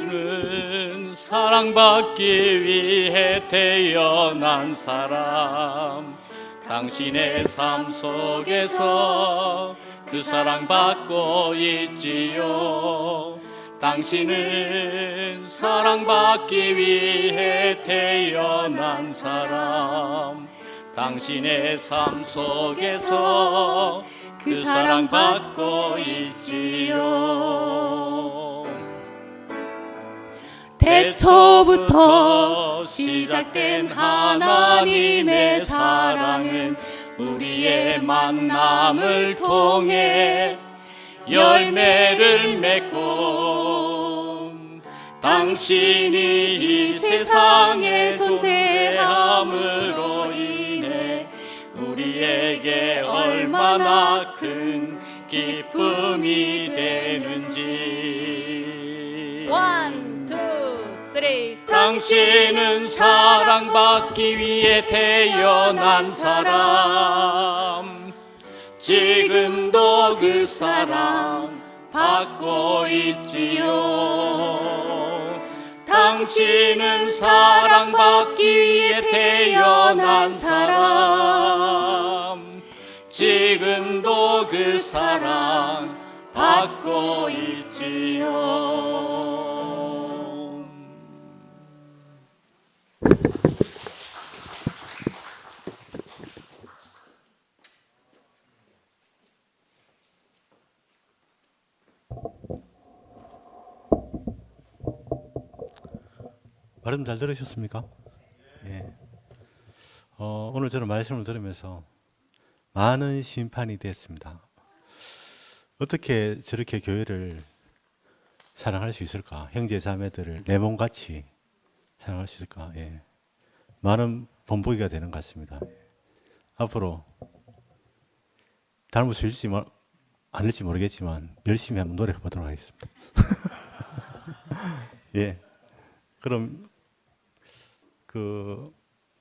당신은 사랑받기 위해 태어난 사람. 당신의 삶 속에서 그 사랑받고 있지요. 당신은 사랑받기 위해 태어난 사람. 당신의 삶 속에서 그 사랑받고 있지요. 태초부터 시작된 하나님의 사랑은 우리의 만남을 통해 열매를 맺고 당신이 이 세상에 존재함으로 인해 우리에게 얼마나 큰 기쁨이 되는지. One, two, three. 당신은 사랑받기 위해 태어난 사람. 지금도 그 사랑 받고 있지요. 당신은 사랑받기 위해 태어난 사람. 지금도 그 사랑 받고 있지요. 말씀 잘 들으셨습니까? 예. 오늘 저는 말씀을 들으면서 많은 심판이 됐습니다. 어떻게 저렇게 교회를 사랑할 수 있을까? 형제 자매들을 내 몸같이 사랑할 수 있을까? 예. 많은 본보기가 되는 것 같습니다. 앞으로 닮을 수 있을지 않을지 모르겠지만 열심히 한번 노력해 보도록 하겠습니다. 예. 그럼 그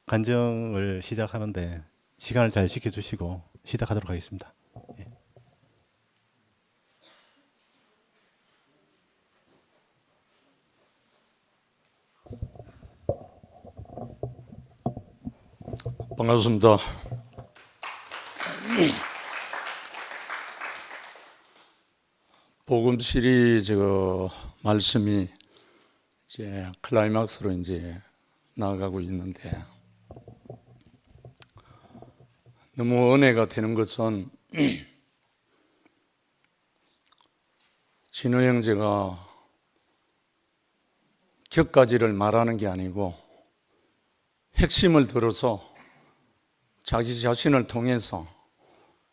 간증을 시작하는데 시간을 잘 지켜주시고 시작하도록 하겠습니다. 예. 반갑습니다. 복음 시리즈 말씀이 이제 클라이막스로 이제 나아가고 있는데, 너무 은혜가 되는 것은 진호 형제가 격가지를 말하는 게 아니고 핵심을 들어서 자기 자신을 통해서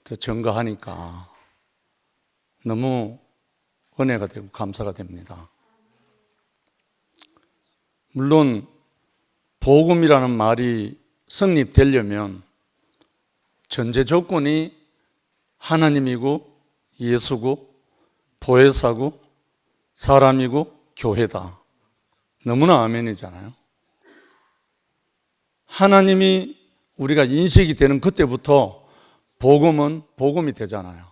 더 증거하니까 너무 은혜가 되고 감사가 됩니다. 물론 복음이라는 말이 성립되려면 전제 조건이 하나님이고 예수고 보혜사고 사람이고 교회다. 너무나 아멘이잖아요. 하나님이 우리가 인식이 되는 그때부터 복음은 복음이 되잖아요.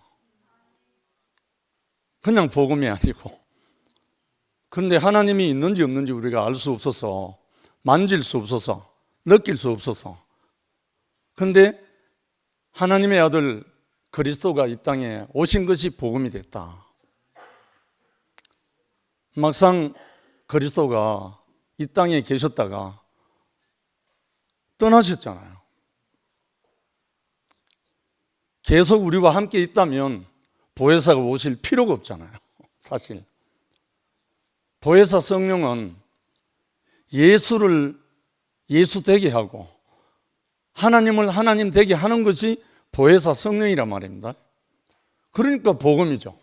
그냥 복음이 아니고. 그런데 하나님이 있는지 없는지 우리가 알 수 없어서, 만질 수 없어서, 느낄 수 없어서. 그런데 하나님의 아들 그리스도가 이 땅에 오신 것이 복음이 됐다. 막상 그리스도가 이 땅에 계셨다가 떠나셨잖아요. 계속 우리와 함께 있다면 보혜사가 오실 필요가 없잖아요. 사실 보혜사 성령은 예수를 예수 되게 하고 하나님을 하나님 되게 하는 것이 보혜사 성령이란 말입니다. 그러니까 복음이죠.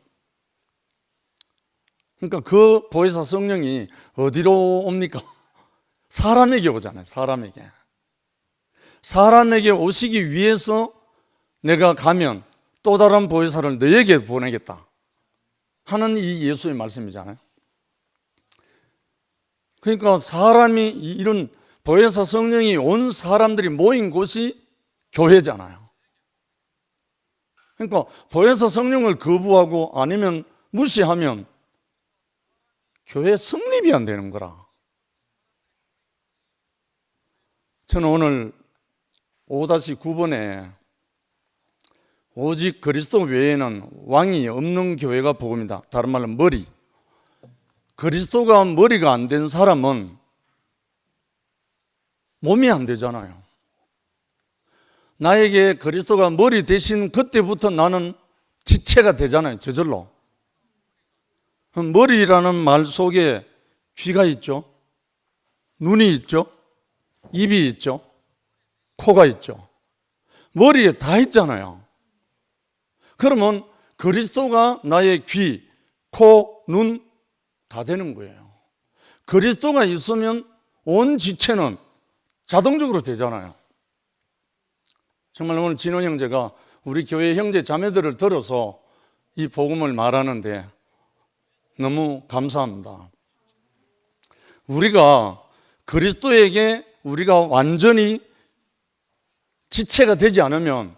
그러니까 그 보혜사 성령이 어디로 옵니까? 사람에게 오잖아요. 사람에게 오시기 위해서 내가 가면 또 다른 보혜사를 너에게 보내겠다 하는 이 예수의 말씀이잖아요. 그러니까 사람이, 이런 보혜사 성령이 온 사람들이 모인 곳이 교회잖아요. 그러니까 보혜사 성령을 거부하고 아니면 무시하면 교회 성립이 안 되는 거라. 저는 오늘 5-9번에 오직 그리스도 외에는 왕이 없는 교회가 복음이다. 다른 말로 머리. 그리스도가 머리가 안 된 사람은 몸이 안 되잖아요. 나에게 그리스도가 머리 대신 그때부터 나는 지체가 되잖아요. 저절로. 머리라는 말 속에 귀가 있죠. 눈이 있죠. 입이 있죠. 코가 있죠. 머리에 다 있잖아요. 그러면 그리스도가 나의 귀, 코, 눈 다 되는 거예요. 그리스도가 있으면 온 지체는 자동적으로 되잖아요. 정말 오늘 진호 형제가 우리 교회 형제 자매들을 들어서 이 복음을 말하는데 너무 감사합니다. 우리가 그리스도에게 우리가 완전히 지체가 되지 않으면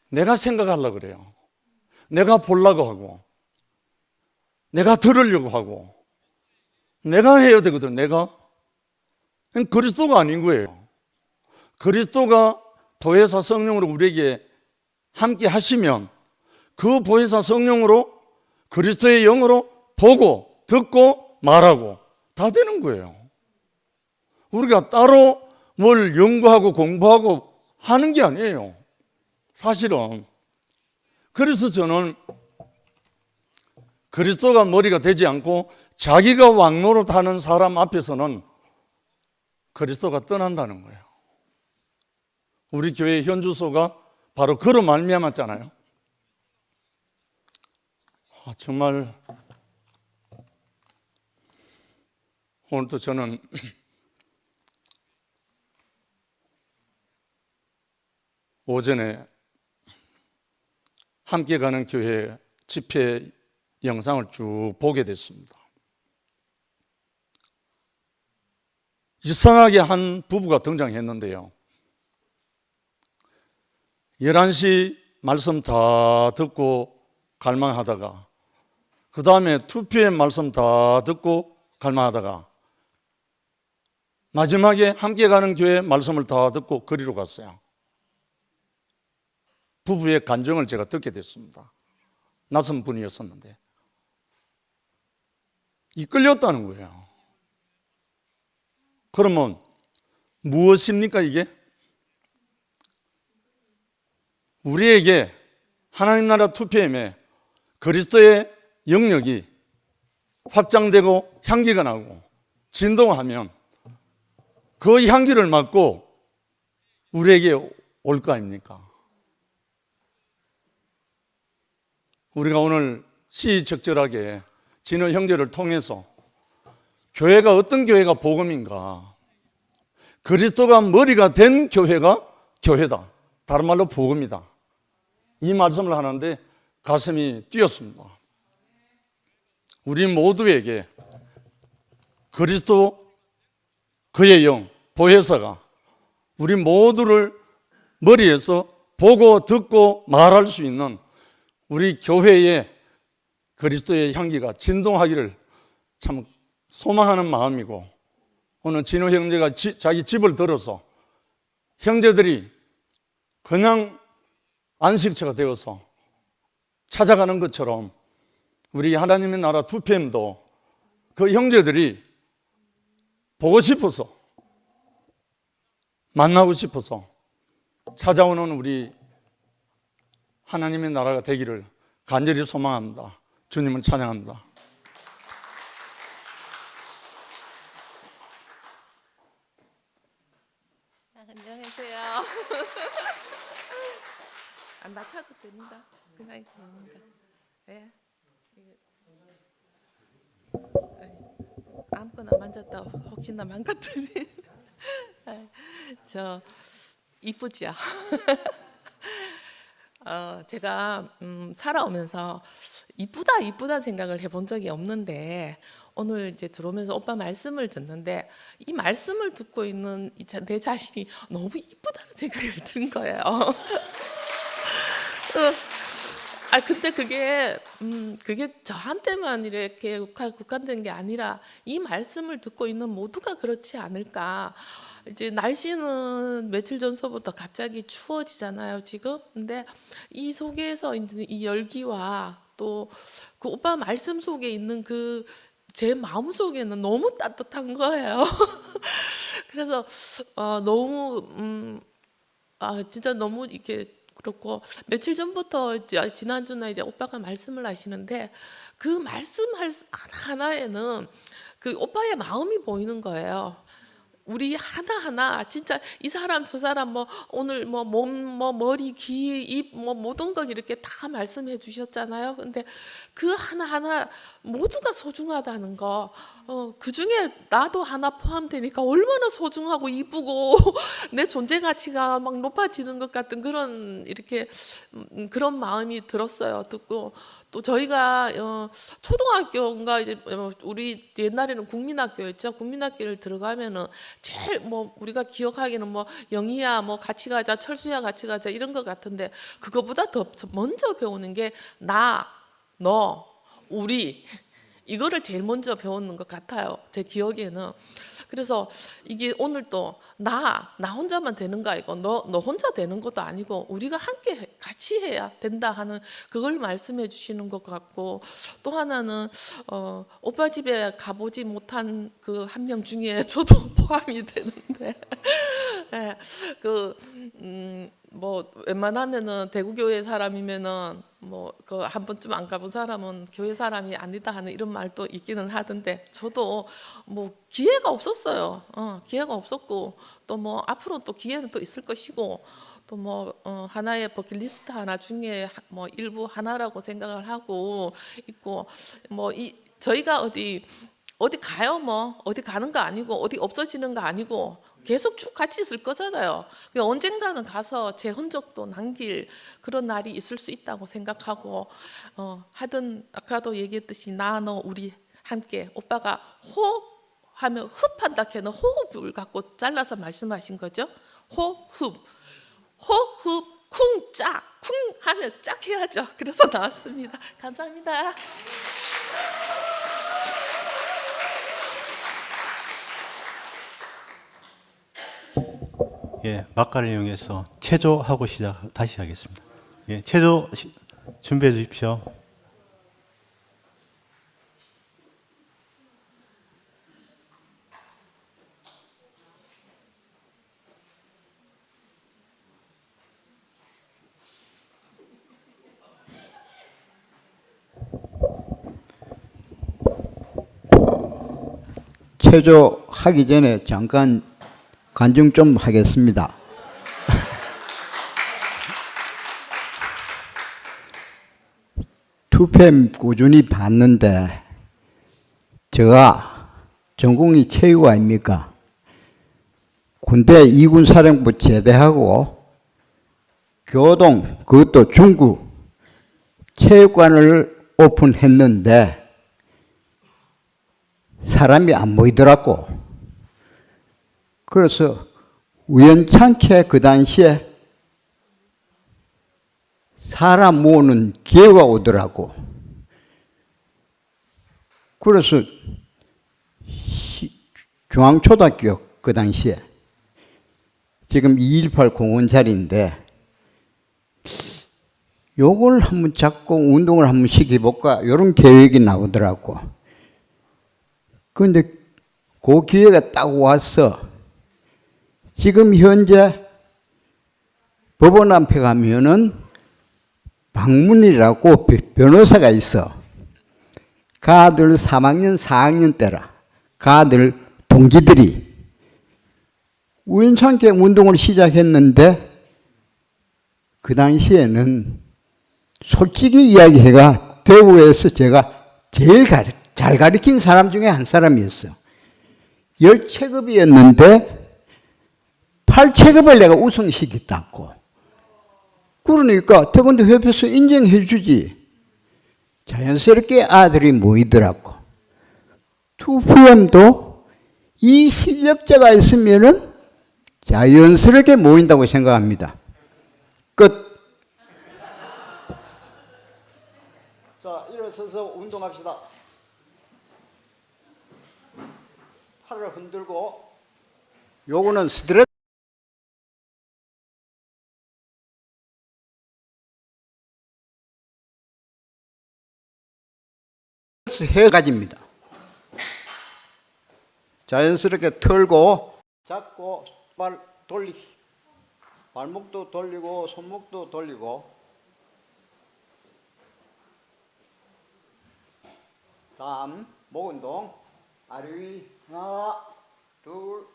내가 생각하려고 그래요. 내가 보려고 하고 내가 들으려고 하고 내가 해야 되거든. 내가 그리스도가 아닌 거예요. 그리스도가 보혜사 성령으로 우리에게 함께 하시면 그 보혜사 성령으로 그리스도의 영으로 보고 듣고 말하고 다 되는 거예요. 우리가 따로 뭘 연구하고 공부하고 하는 게 아니에요. 사실은. 그래서 저는 그리스도가 머리가 되지 않고 자기가 왕노릇 하는 사람 앞에서는 그리스도가 떠난다는 거예요. 우리 교회 현주소가 바로 그로 말미암았잖아요. 정말 오늘도 저는 오전에 함께 가는 교회 집회 영상을 쭉 보게 됐습니다. 이상하게 한 부부가 등장했는데요. 11시 말씀 다 듣고 갈망하다가 그 다음에 2PM 말씀 다 듣고 갈망하다가 마지막에 함께 가는 교회 말씀을 다 듣고 그리로 갔어요. 부부의 간증을 제가 듣게 됐습니다. 낯선 분이었었는데 이끌렸다는 거예요. 그러면 무엇입니까 이게? 우리에게 하나님 나라 2PM에 그리스도의 영역이 확장되고 향기가 나고 진동하면 그 향기를 맡고 우리에게 올 거 아닙니까? 우리가 오늘 시의적절하게 진호 형제를 통해서 교회가 어떤 교회가 복음인가, 그리스도가 머리가 된 교회가 교회다. 다른 말로 복음이다. 이 말씀을 하는데 가슴이 뛰었습니다. 우리 모두에게 그리스도 그의 영, 보혜사가 우리 모두를 머리에서 보고 듣고 말할 수 있는 우리 교회에 그리스도의 향기가 진동하기를 참 소망하는 마음이고, 오늘 진호 형제가 자기 집을 들어서 형제들이 그냥 안식처가 되어서 찾아가는 것처럼 우리 하나님의 나라 2PM도 그 형제들이 보고 싶어서 만나고 싶어서 찾아오는 우리 하나님의 나라가 되기를 간절히 소망합니다. 주님을 찬양합니다. 안녕하세요. 안 맞춰도 됩니다. 그냥 됩니다. 예. 아무거나 만졌다 혹시나 망가뜨리. 저 이쁘지요. 제가 살아오면서 이쁘다 생각을 해본 적이 없는데, 오늘 이제 들어오면서 오빠 말씀을 듣는데 이 말씀을 듣고 있는 내 자신이 너무 이쁘다는 생각이 든 거예요. 근데 그게 저한테만 이렇게 국한된 게 아니라 이 말씀을 듣고 있는 모두가 그렇지 않을까. 이제 날씨는 며칠 전서부터 갑자기 추워지잖아요, 지금. 근데 이 속에서 이제 이 열기와 또 그 오빠 말씀 속에 있는 그 제 마음 속에는 너무 따뜻한 거예요. 그래서 너무 진짜 너무 이렇게 그렇고 며칠 전부터 이제 지난주나 이제 오빠가 말씀을 하시는데 그 말씀 하나하나에는 그 오빠의 마음이 보이는 거예요. 우리 하나하나 진짜 이 사람 저 사람 뭐 오늘 뭐 몸 뭐 머리 귀 입 뭐 모든 걸 이렇게 다 말씀해 주셨잖아요. 근데 그 하나하나 모두가 소중하다는 거 그중에 나도 하나 포함되니까 얼마나 소중하고 이쁘고 내 존재 가치가 막 높아지는 것 같은 그런 이렇게 그런 마음이 들었어요. 듣고 또 저희가 초등학교인가 이제 우리 옛날에는 국민학교였죠. 국민학교를 들어가면은 제일 뭐 우리가 기억하기는 뭐 영희야 뭐 같이 가자, 철수야 같이 가자 이런 것 같은데 그거보다 더 먼저 배우는 게 나, 너, 우리 이거를 제일 먼저 배우는 것 같아요. 제 기억에는. 그래서 이게 오늘 또 나 혼자만 되는 거 아니고 너 혼자 되는 것도 아니고 우리가 함께 같이 해야 된다 하는 그걸 말씀해 주시는 것 같고 또 하나는 오빠 집에 가보지 못한 그 한 명 중에 저도 포함이 되는데 뭐 웬만하면은 대구교회 사람이면은 뭐 그 한 번쯤 안 가본 사람은 교회 사람이 아니다 하는 이런 말도 있기는 하던데 저도 뭐 기회가 없었어요. 기회가 없었고 또 뭐 앞으로 또 기회는 또 있을 것이고 또 뭐 하나의 버킷리스트 하나 중에 뭐 일부 하나라고 생각을 하고 있고 뭐 저희가 어디 가요 뭐 어디 가는 거 아니고 어디 없어지는 거 아니고 계속 쭉 같이 있을 거잖아요. 그러니까 언젠가는 가서 제 흔적도 남길 그런 날이 있을 수 있다고 생각하고 하여튼 아까도 얘기했듯이 나 너 우리 함께 오빠가 호 하면 흡한다 걔는 호흡을 갖고 잘라서 말씀하신 거죠. 호흡 쿵짝 쿵 하면 짝 해야죠. 그래서 나왔습니다. 감사합니다. 예, 막가를 이용해서 체조하고 다시 하겠습니다. 예, 체조 준비해 주십시오. 체조하기 전에 잠깐 간증 좀 하겠습니다. 투팸 꾸준히 봤는데 제가 전공이 체육 아닙니까? 군대 2군 사령부 제대하고 교동 그것도 중구 체육관을 오픈했는데 사람이 안 모이더라고. 그래서 우연찮게 그 당시에 사람 모으는 기회가 오더라고. 그래서 중앙초등학교 그 당시에 지금 218 공원 자리인데 요걸 한번 잡고 운동을 한번 시켜볼까 이런 계획이 나오더라고. 그런데 그 기회가 딱 와서 지금 현재 법원 앞에 가면은 박문이라고 변호사가 있어. 가들 3학년, 4학년 때라. 가들 동기들이 우연찮게 운동을 시작했는데 그 당시에는 솔직히 이야기해가 대구에서 제가 제일 잘 가르친 사람 중에 한 사람이었어요. 10체급이었는데 8체급을 내가 우승시켰다고. 그러니까 태권도 협회에서 인정해 주지. 자연스럽게 아들이 모이더라고. 2PM도 이 실력자가 있으면은 자연스럽게 모인다고 생각합니다. 끝. 자, 일어서서 운동합시다. 팔을 흔들고. 요거는 스트레스 세 가지입니다. 자연스럽게 털고 잡고 발 돌리기. 발목도 돌리고 손목도 돌리고. 다음 목 운동. 아래 위 하나 둘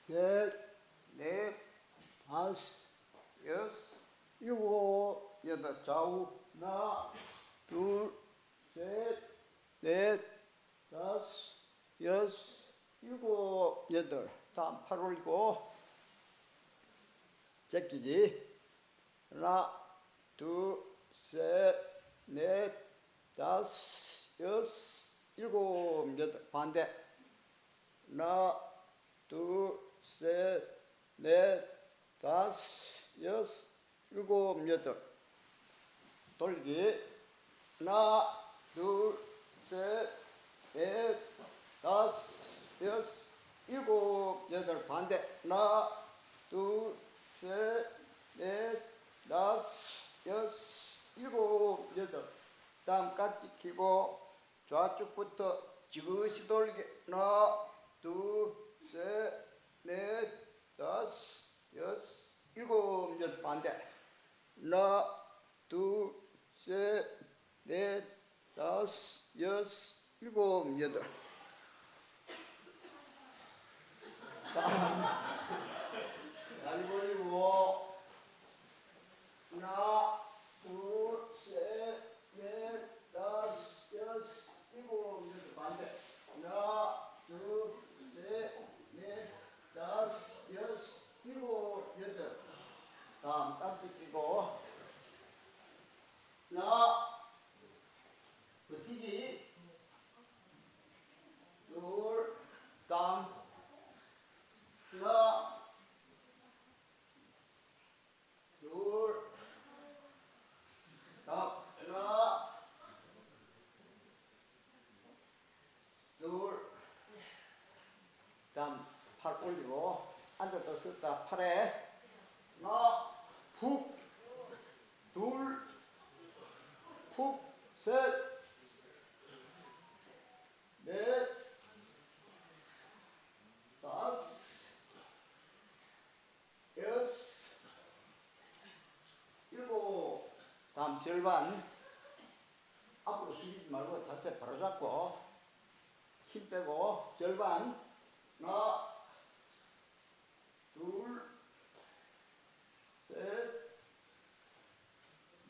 셋 넷 다섯 여섯 일곱 여덟. 좌우 하나 둘 셋 넷 다섯 여섯 일곱 여덟. 다음 팔 올리고 제끼기. 하나 둘 셋 넷 다섯 여섯 일곱 여덟. 반대. 하나 둘 셋 넷 다섯 여섯 일곱 여덟. 돌기. 하나 둘 셋 넷 다섯 여섯 일곱 여덟. 반대. 하나 둘 셋 넷 다섯 여섯 일곱 여덟. 다음 깍지 끼고 좌측부터 지그시 돌기. 하나 둘 셋 넷 다섯 여섯 일곱 여덟. 반대. 하나 둘 셋 넷 다섯 여섯 일곱 여덟. 다리 벌리고 하나 둘 셋 넷 다섯 여섯 일곱 여덟. 반대. 하나 둘 셋 넷 다섯 여섯 일곱 여덟. 다음 깍지 끼고 하나 버티기. 둘. 다음 하나 둘. 다음 하나 둘. 다음 팔 올리고 앉았다 섰다. 팔에 하나 푹 둘 푹 셋 넷 다섯 여섯 일곱. 다음 절반. 앞으로 숙이지 말고 자세 바로 잡고 힘 빼고 절반. 하나 둘 셋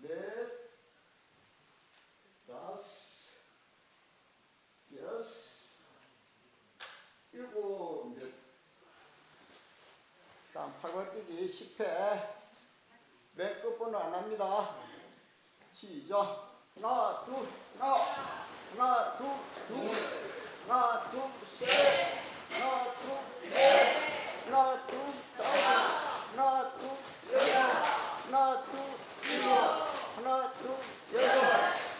넷 다섯 여섯 일곱 여덟. 다음 팔벌뛰기 10회. 맨 끝번호 안 합니다. 시작. 하나 둘 하나 둘 하나 둘 셋 하나 둘 넷 하나 둘 다섯 하나 둘 여섯 하나 둘 일곱 하나 둘 여덟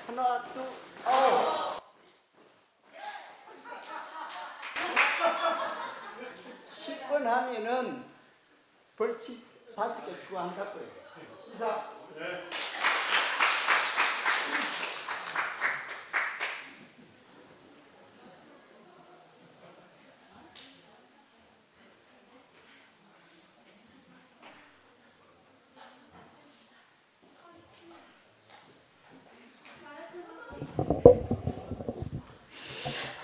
하나 둘 아홉. 10번 하면은 벌칙 5개 추가한다고요. 이상.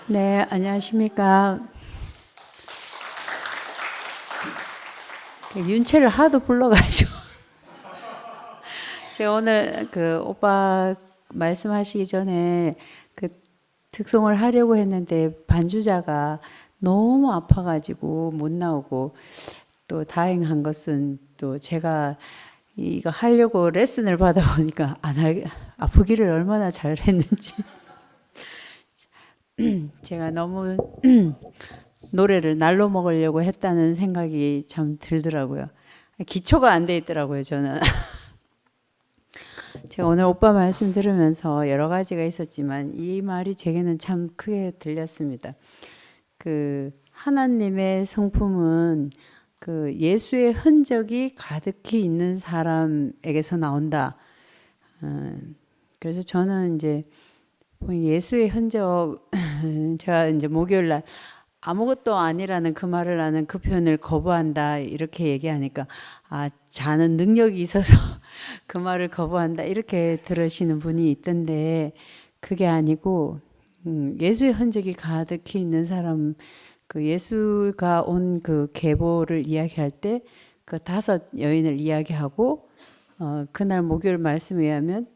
네, 안녕하십니까. 윤채를 하도 불러가지고 제가 오늘 그 오빠 말씀하시기 전에 그 특송을 하려고 했는데 반주자가 너무 아파가지고 못 나오고, 또 다행한 것은 또 제가 이거 하려고 레슨을 받아보니까 아프기를 얼마나 잘했는지 제가 너무 노래를 날로 먹으려고 했다는 생각이 참 들더라고요. 기초가 안 돼 있더라고요, 저는. 제가 오늘 오빠 말씀 들으면서 여러 가지가 있었지만 이 말이 제게는 참 크게 들렸습니다. 그 하나님의 성품은 그 예수의 흔적이 가득히 있는 사람에게서 나온다. 그래서 저는 이제 예수의 흔적 제가 이제 목요일 날 아무것도 아니라는 그 말을 나는 그 표현을 거부한다 이렇게 얘기하니까 아 자는 능력이 있어서 그 말을 거부한다 이렇게 들으시는 분이 있던데 그게 아니고 예수의 흔적이 가득히 있는 사람 그 예수가 온 그 계보를 이야기할 때 그 5 여인을 이야기하고 그날 목요일 말씀에 의하면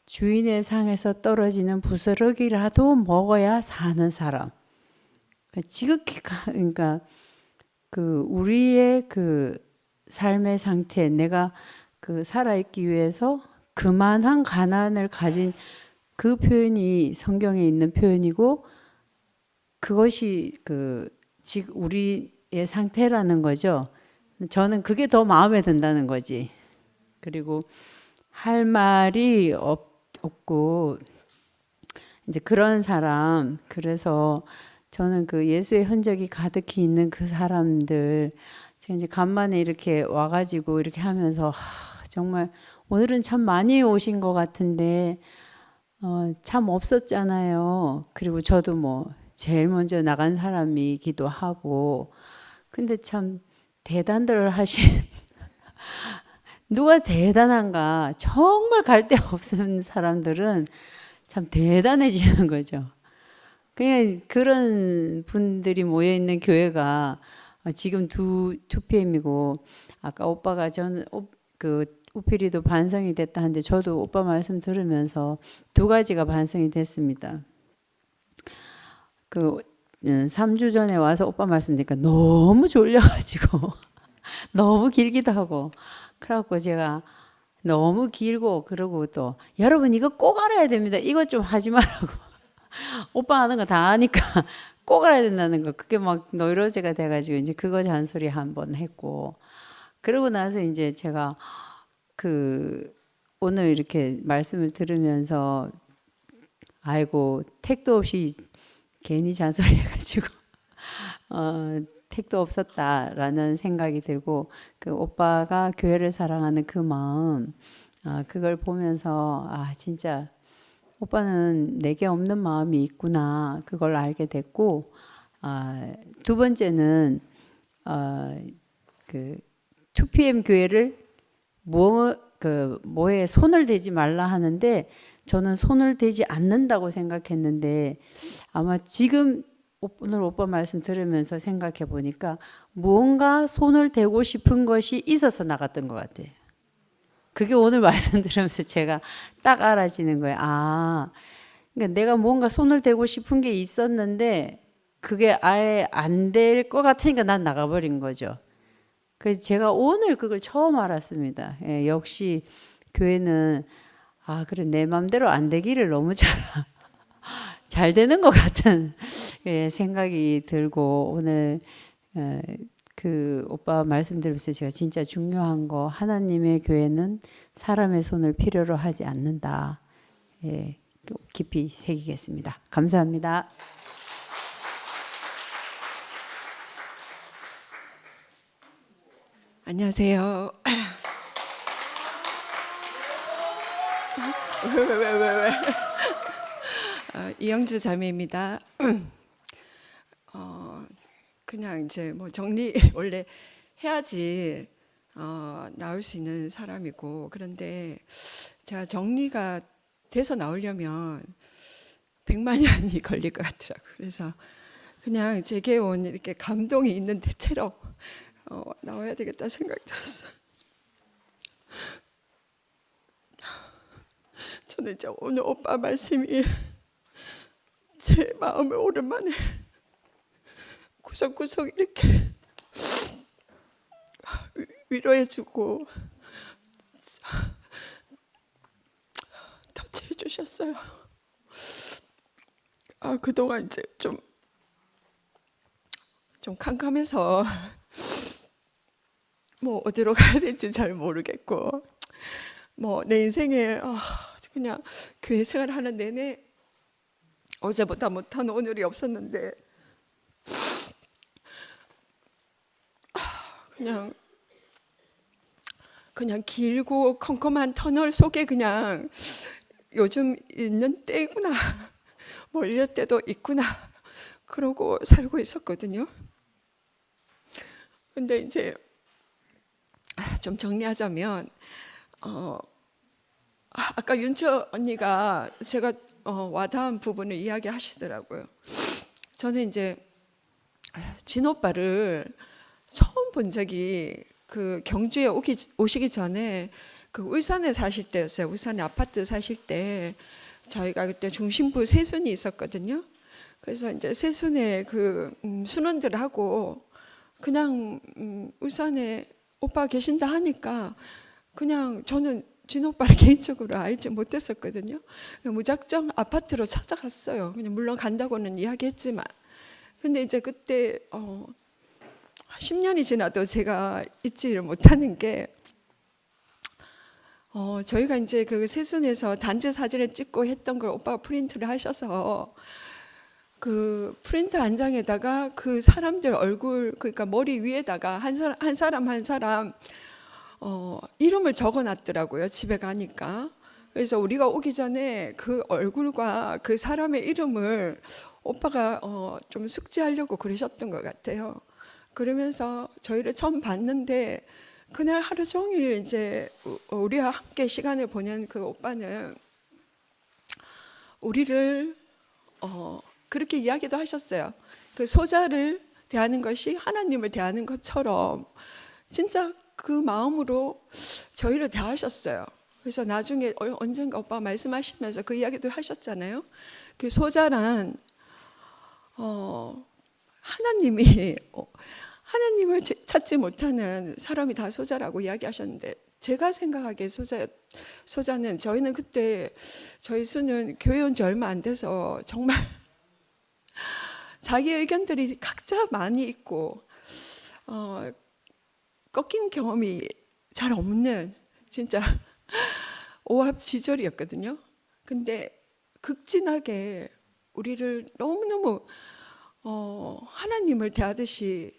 주인의 상에서 떨어지는 부스러기라도 먹어야 사는 사람. 지극히 그러니까 그 우리의 그 삶의 상태, 내가 그 살아있기 위해서 그만한 가난을 가진 그 표현이 성경에 있는 표현이고 그것이 그 지금 우리의 상태라는 거죠. 저는 그게 더 마음에 든다는 거지. 그리고 할 말이 없고 이제 그런 사람. 그래서 저는 그 예수의 흔적이 가득히 있는 그 사람들 제가 이제 간만에 이렇게 와가지고 이렇게 하면서 정말 오늘은 참 많이 오신 것 같은데 참 없었잖아요. 그리고 저도 뭐 제일 먼저 나간 사람이기도 하고 근데 참 대단들 하신 누가 대단한가 정말 갈 데 없는 사람들은 참 대단해지는 거죠. 그냥 그런 분들이 모여 있는 교회가 지금 2PM이고 아까 오빠가 저는 그 우필이도 반성이 됐다 하는데 저도 오빠 말씀 들으면서 2가지가 반성이 됐습니다. 그 3주 전에 와서 오빠 말씀 드니까 너무 졸려가지고 너무 길기도 하고 그래갖고 제가 너무 길고 그러고 또 여러분 이거 꼭 알아야 됩니다. 이것 좀 하지 말라고 오빠 하는 거 다 아니까 꼭 알아야 된다는 거 그게 막 노이로제가 돼가지고 이제 그거 잔소리 한번 했고 그러고 나서 이제 제가 그 오늘 이렇게 말씀을 들으면서 아이고 택도 없이 괜히 잔소리 해가지고 택도 없었다라는 생각이 들고 그 오빠가 교회를 사랑하는 그 마음 그걸 보면서 진짜 오빠는 내게 없는 마음이 있구나 그걸 알게 됐고 2번째는 그 2PM 교회를 뭐에 손을 대지 말라 하는데 저는 손을 대지 않는다고 생각했는데 아마 지금 오늘 오빠 말씀 들으면서 생각해 보니까 무언가 손을 대고 싶은 것이 있어서 나갔던 것 같아요. 그게 오늘 말씀 들으면서 제가 딱 알아지는 거예요. 그러니까 내가 뭔가 손을 대고 싶은 게 있었는데 그게 아예 안 될 것 같으니까 난 나가버린 거죠. 그래서 제가 오늘 그걸 처음 알았습니다. 역시 교회는 그래 내 맘대로 안 되기를 너무 잘 되는 것 같은 생각이 들고 오늘 그 오빠 말씀 들으면서 제가 진짜 중요한 거 하나님의 교회는 사람의 손을 필요로 하지 않는다. 깊이 새기겠습니다. 감사합니다. 안녕하세요. 왜? 이영주 자매입니다. 그냥 이제 뭐 정리 원래 해야지 나올 수 있는 사람이고 그런데 제가 정리가 돼서 나오려면 100만 년이 걸릴 것 같더라고요. 그래서 그냥 제게 온 이렇게 감동이 있는 대체로 나와야 되겠다 생각이 들었어요. 저는 이제 오늘 오빠 말씀이 제 마음을 오랜만에 구석구석 이렇게 위로해주고 터치해 주셨어요. 그동안 이제 좀 캄캄해서 뭐 어디로 가야 될지 잘 모르겠고 뭐 내 인생에 그냥 교회 생활하는 내내 어제보다 못한 오늘이 없었는데 그냥 길고 컴컴한 터널 속에 그냥 요즘 있는 때구나 뭐 이럴 때도 있구나 그러고 살고 있었거든요. 근데 이제 좀 정리하자면 아까 윤철 언니가 제가 와닿은 부분을 이야기하시더라고요. 저는 이제 진 오빠를 처음 본 적이 그 경주에 오시기 전에 그 울산에 사실 때였어요. 울산에 아파트 사실 때 저희가 그때 중심부 세순이 있었거든요. 그래서 이제 세순에 그 순원들하고 그냥 울산에 오빠 계신다 하니까 그냥 저는 진 오빠를 개인적으로 알지 못했었거든요. 무작정 아파트로 찾아갔어요. 그냥 물론 간다고는 이야기했지만, 근데 이제 그때 10년이 지나도 제가 잊지를 못하는 게 저희가 이제 그 세순에서 단체 사진을 찍고 했던 걸 오빠가 프린트를 하셔서 그 프린트 한 장에다가 그 사람들 얼굴 그러니까 머리 위에다가 한 사람 이름을 적어놨더라고요. 집에 가니까. 그래서 우리가 오기 전에 그 얼굴과 그 사람의 이름을 오빠가 좀 숙지하려고 그러셨던 것 같아요. 그러면서 저희를 처음 봤는데 그날 하루 종일 이제 우리와 함께 시간을 보낸 그 오빠는 우리를 그렇게 이야기도 하셨어요. 그 소자를 대하는 것이 하나님을 대하는 것처럼 진짜 그 마음으로 저희를 대하셨어요. 그래서 나중에 언젠가 오빠 말씀하시면서 그 이야기도 하셨잖아요. 그 소자란 하나님을 찾지 못하는 사람이 다 소자라고 이야기하셨는데, 제가 생각하기에 소자는 저희는 그때 저희 수는 교회 온 지 얼마 안 돼서 정말 자기 의견들이 각자 많이 있고 꺾인 경험이 잘 없는 진짜 오합지졸이었거든요. 근데 극진하게 우리를 너무너무 하나님을 대하듯이,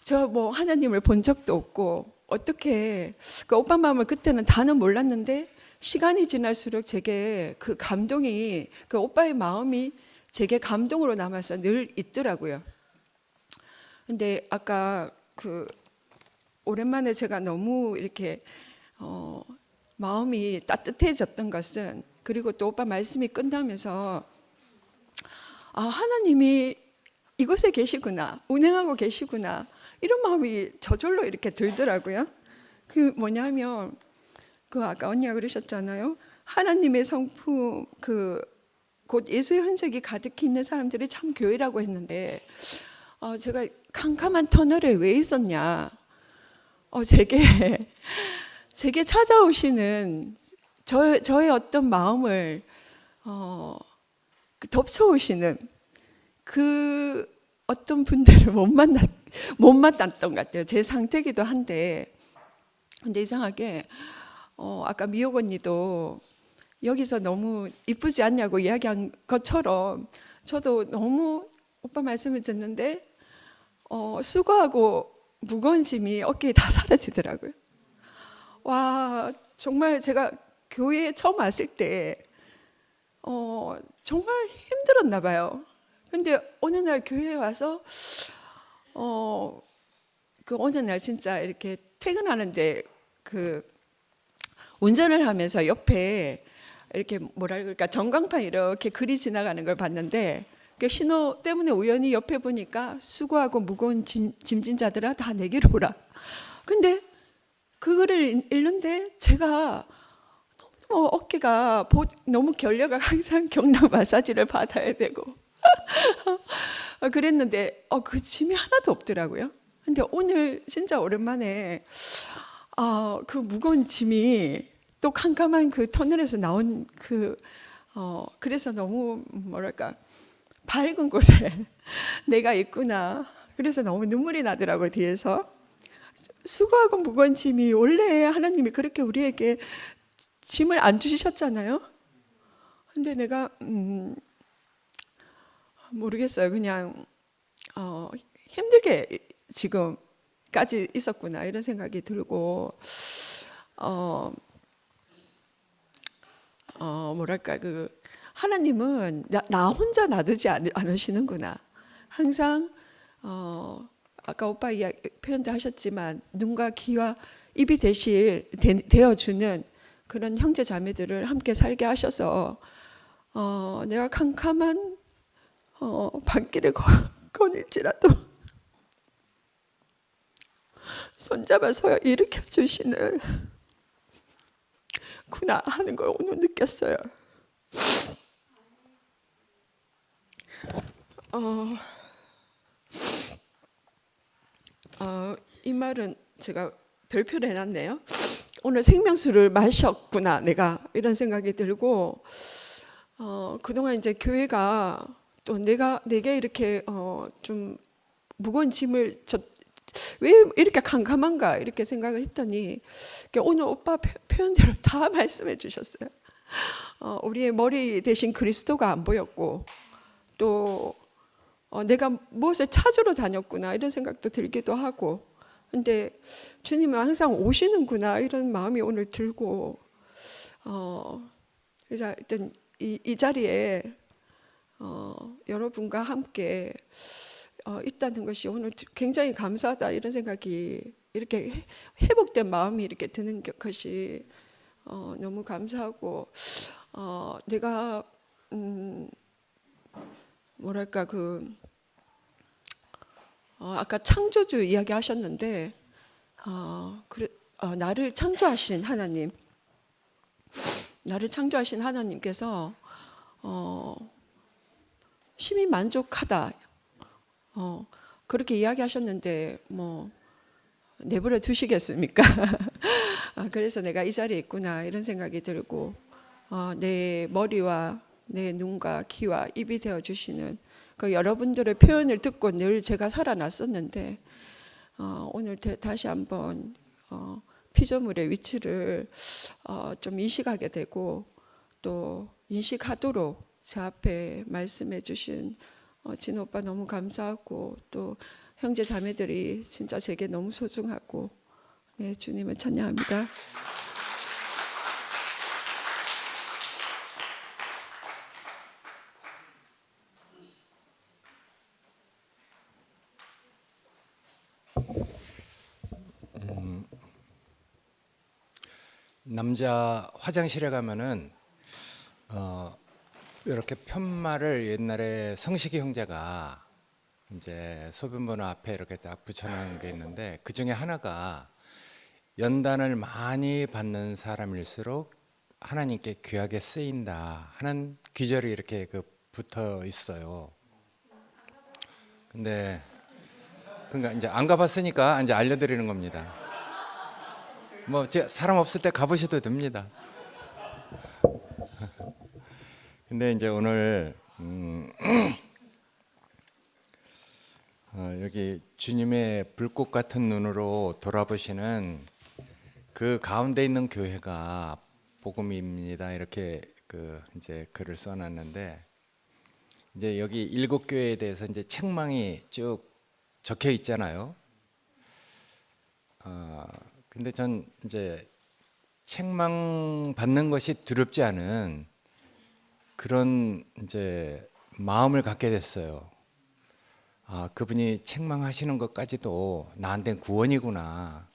저 뭐 하나님을 본 적도 없고 어떻게 그 오빠 마음을 그때는 다는 몰랐는데 시간이 지날수록 제게 그 감동이, 그 오빠의 마음이 제게 감동으로 남아서 늘 있더라고요. 근데 아까 그 오랜만에 제가 너무 이렇게 마음이 따뜻해졌던 것은, 그리고 또 오빠 말씀이 끝나면서 하나님이 이곳에 계시구나, 운행하고 계시구나, 이런 마음이 저절로 이렇게 들더라고요. 그 뭐냐면 그 아까 언니가 그러셨잖아요. 하나님의 성품, 곧 예수의 흔적이 가득히 있는 사람들이 참 교회라고 했는데 제가 캄캄한 터널에 왜 있었냐, 제게 찾아오시는 저의 어떤 마음을 덮쳐오시는 그 어떤 분들을 못 만났던 것 같아요. 제 상태기도 한데, 근데 이상하게 아까 미옥 언니도 여기서 너무 이쁘지 않냐고 이야기한 것처럼 저도 너무 오빠 말씀을 듣는데 수고하고 무거운 짐이 어깨에 다 사라지더라고요. 와, 정말 제가 교회에 처음 왔을 때 정말 힘들었나 봐요. 근데 어느 날 교회에 와서 그 어느 날 진짜 이렇게 퇴근하는데 그 운전을 하면서 옆에 이렇게 뭐랄까 전광판 이렇게 글이 지나가는 걸 봤는데, 그 신호 때문에 우연히 옆에 보니까 수고하고 무거운 짐진 자들아 다 내게로 오라. 근데 그 글을 읽는데 제가 너무 어깨가 너무 결려가 항상 경락 마사지를 받아야 되고 그랬는데 그 짐이 하나도 없더라고요. 근데 오늘 진짜 오랜만에 그 무거운 짐이 또 캄캄한 그 터널에서 나온 그래서 너무 뭐랄까 밝은 곳에 내가 있구나. 그래서 너무 눈물이 나더라고요. 뒤에서 수고하고 무거운 짐이, 원래 하나님이 그렇게 우리에게 짐을 안 주셨잖아요. 근데 내가 모르겠어요. 그냥 힘들게 지금까지 있었구나 이런 생각이 들고 뭐랄까 하나님은 나 혼자 놔두지 않으시는구나. 항상 아까 오빠 표현도 하셨지만 눈과 귀와 입이 되어주는 그런 형제 자매들을 함께 살게 하셔서 내가 캄캄한 밤길을 거닐지라도 손잡아서 일으켜 주시는 구나 하는 걸 오늘 느꼈어요. 이 말은 제가 별표를 해놨네요. 오늘 생명수를 마셨구나 내가 이런 생각이 들고 그동안 이제 교회가 또 내게 이렇게 좀 무거운 짐을 왜 이렇게 캄캄한가 이렇게 생각을 했더니 오늘 오빠 표현대로 다 말씀해 주셨어요. 우리의 머리 대신 그리스도가 안 보였고 또 내가 무엇을 찾으러 다녔구나 이런 생각도 들기도 하고 근데 주님은 항상 오시는구나 이런 마음이 오늘 들고 그래서 일단 이 자리에 여러분과 함께 있다는 것이 오늘 굉장히 감사하다 이런 생각이 이렇게 회복된 마음이 이렇게 드는 것이 너무 감사하고 내가 뭐랄까 아까 창조주 이야기 하셨는데 나를 창조하신 하나님께서 심히 만족하다 그렇게 이야기하셨는데 뭐 내버려 두시겠습니까? 그래서 내가 이 자리에 있구나 이런 생각이 들고 내 머리와 내 눈과 귀와 입이 되어 주시는 그 여러분들의 표현을 듣고 늘 제가 살아났었는데 오늘 다시 한번 피조물의 위치를 좀 인식하게 되고 또 인식하도록 제 앞에 말씀해 주신 진호 오빠 너무 감사하고 또 형제 자매들이 진짜 제게 너무 소중하고 네, 주님을 찬양합니다. 남자 화장실에 가면은 이렇게 편말을 옛날에 성식이 형제가 이제 소변번호 앞에 이렇게 딱 붙여놓은 게 있는데 그 중에 하나가 연단을 많이 받는 사람일수록 하나님께 귀하게 쓰인다 하는 귀절이 이렇게 붙어 있어요. 근데 그러니까 이제 안 가봤으니까 이제 알려드리는 겁니다. 뭐 사람 없을 때 가보셔도 됩니다. 근데 이제 오늘 여기 주님의 불꽃 같은 눈으로 돌아보시는 그 가운데 있는 교회가 복음입니다. 이렇게 이제 글을 써놨는데 이제 여기 7교회에 대해서 이제 책망이 쭉 적혀 있잖아요. 근데 전 이제 책망 받는 것이 두렵지 않은 그런 이제 마음을 갖게 됐어요. 그분이 책망하시는 것까지도 나한테는 구원이구나.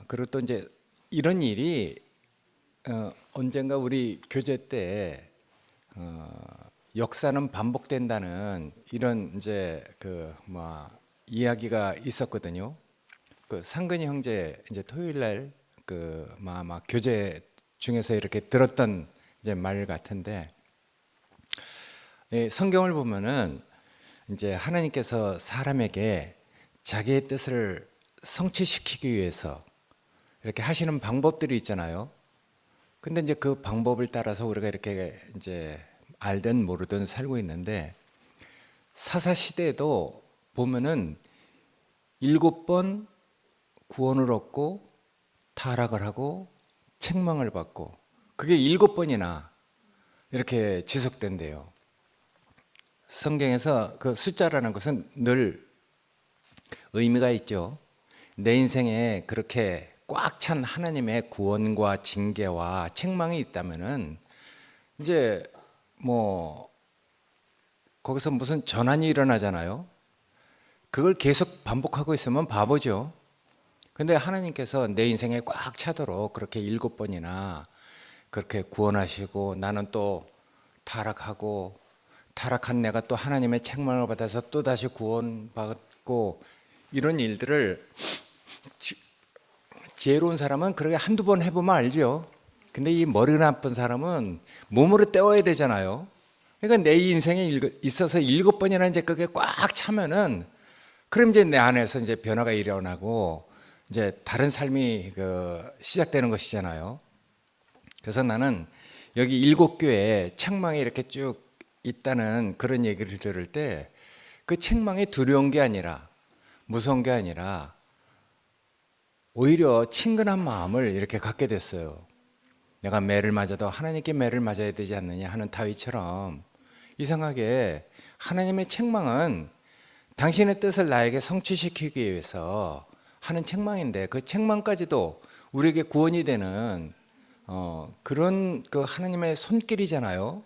그리고 또 이제 이런 일이 언젠가 우리 교제 때 역사는 반복된다는 이런 이제 이야기가 있었거든요. 상근이 형제 이제 토요일 날 아마 교제 중에서 이렇게 들었던 이제 말 같은데 성경을 보면은 이제 하나님께서 사람에게 자기의 뜻을 성취시키기 위해서 이렇게 하시는 방법들이 있잖아요. 근데 이제 그 방법을 따라서 우리가 이렇게 이제 알든 모르든 살고 있는데 사사 시대에도 보면은 7번 구원을 얻고 타락을 하고 책망을 받고 그게 7번이나 이렇게 지속된대요. 성경에서 그 숫자라는 것은 늘 의미가 있죠. 내 인생에 그렇게 꽉 찬 하나님의 구원과 징계와 책망이 있다면은 이제 뭐 거기서 무슨 전환이 일어나잖아요. 그걸 계속 반복하고 있으면 바보죠. 근데 하나님께서 내 인생에 꽉 차도록 그렇게 7번이나 그렇게 구원하시고 나는 또 타락하고 타락한 내가 또 하나님의 책망을 받아서 또다시 구원받고 이런 일들을 지혜로운 사람은 그렇게 한두 번 해보면 알죠. 근데 이 머리 나쁜 사람은 몸으로 때워야 되잖아요. 그러니까 내 인생에 있어서 7번이나 이제 그게 꽉 차면은 그럼 이제 내 안에서 이제 변화가 일어나고 이제 다른 삶이 시작되는 것이잖아요. 그래서 나는 여기 7교회에 책망이 이렇게 쭉 있다는 그런 얘기를 들을 때 그 책망이 두려운 게 아니라 무서운 게 아니라 오히려 친근한 마음을 이렇게 갖게 됐어요. 내가 매를 맞아도 하나님께 매를 맞아야 되지 않느냐 하는 다윗처럼 이상하게 하나님의 책망은 당신의 뜻을 나에게 성취시키기 위해서 하는 책망인데 그 책망까지도 우리에게 구원이 되는 그런 그 하나님의 손길이잖아요.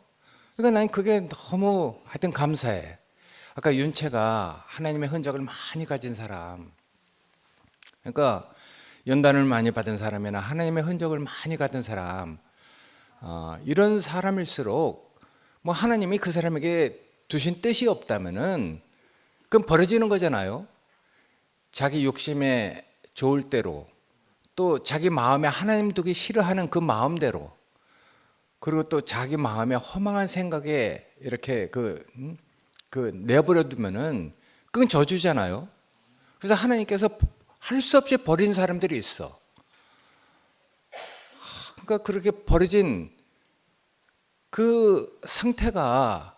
그러니까 난 그게 너무 하여튼 감사해. 아까 윤채가 하나님의 흔적을 많이 가진 사람, 그러니까 연단을 많이 받은 사람이나 하나님의 흔적을 많이 가진 사람, 이런 사람일수록 뭐 하나님이 그 사람에게 두신 뜻이 없다면은 그건 버려지는 거잖아요. 자기 욕심에 좋을 대로 또 자기 마음에 하나님 두기 싫어하는 그 마음대로 그리고 또 자기 마음에 허망한 생각에 이렇게 내버려 두면은 그건 저주잖아요. 그래서 하나님께서 할 수 없이 버린 사람들이 있어. 그러니까 그렇게 버려진 그 상태가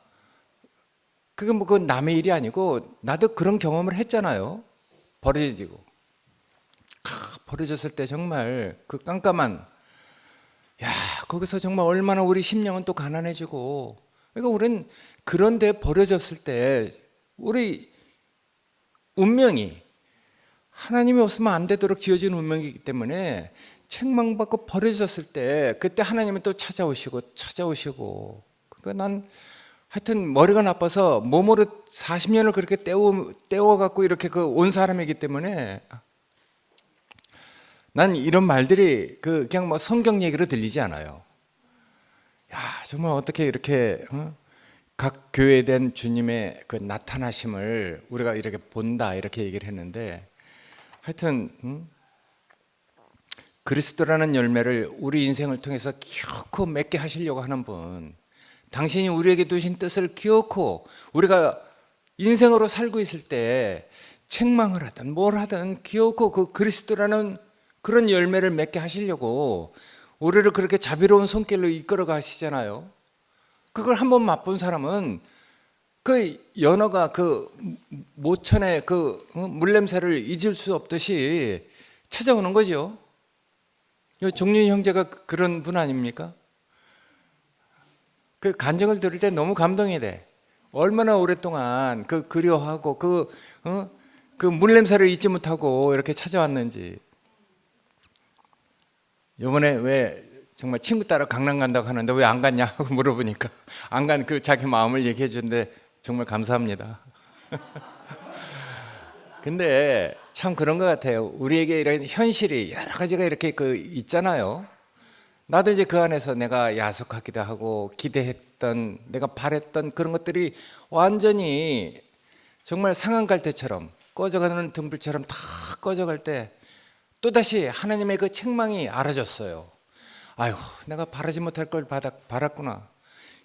그게 뭐 그 남의 일이 아니고 나도 그런 경험을 했잖아요. 버려지고 버려졌을 때 정말 그 깜깜한 거기서 정말 얼마나 우리 심령은 또 가난해지고 그러니까 우린 그런데 버려졌을 때 우리 운명이 하나님이 없으면 안 되도록 지어진 운명이기 때문에 책망받고 버려졌을 때 그때 하나님은 또 찾아오시고 그러니까 난 하여튼 머리가 나빠서 몸으로 40년을 그렇게 때워갖고 이렇게 온 사람이기 때문에 난 이런 말들이 그냥 뭐 성경 얘기로 들리지 않아요. 정말 어떻게 이렇게 각 교회에 대한 주님의 그 나타나심을 우리가 이렇게 본다 이렇게 얘기를 했는데 하여튼 그리스도라는 열매를 우리 인생을 통해서 기어코 맺게 하시려고 하는 분, 당신이 우리에게 두신 뜻을 기어코 우리가 인생으로 살고 있을 때 책망을 하든 뭘 하든 기어코 그 그리스도라는 그런 열매를 맺게 하시려고 우리를 그렇게 자비로운 손길로 이끌어 가시잖아요. 그걸 한번 맛본 사람은 그 연어가 그 모천의 그 물냄새를 잊을 수 없듯이 찾아오는 거죠. 종윤 형제가 그런 분 아닙니까? 그 간증을 들을 때 너무 감동이 돼. 얼마나 오랫동안 그리워하고 그 물냄새를 잊지 못하고 이렇게 찾아왔는지. 이번에 왜 정말 친구 따라 강남 간다고 하는데 왜 안 갔냐 하고 물어보니까 안 간 그 자기 마음을 얘기해 주는데 정말 감사합니다. 근데 참 그런 것 같아요. 우리에게 이런 현실이 여러 가지가 이렇게 있잖아요. 나도 이제 그 안에서 내가 야속하기도 하고 기대했던 내가 바랬던 그런 것들이 완전히 정말 상한갈대처럼 꺼져가는 등불처럼 다 꺼져갈 때 또다시 하나님의 그 책망이 알아졌어요. 아유, 내가 바라지 못할 걸 바랐구나.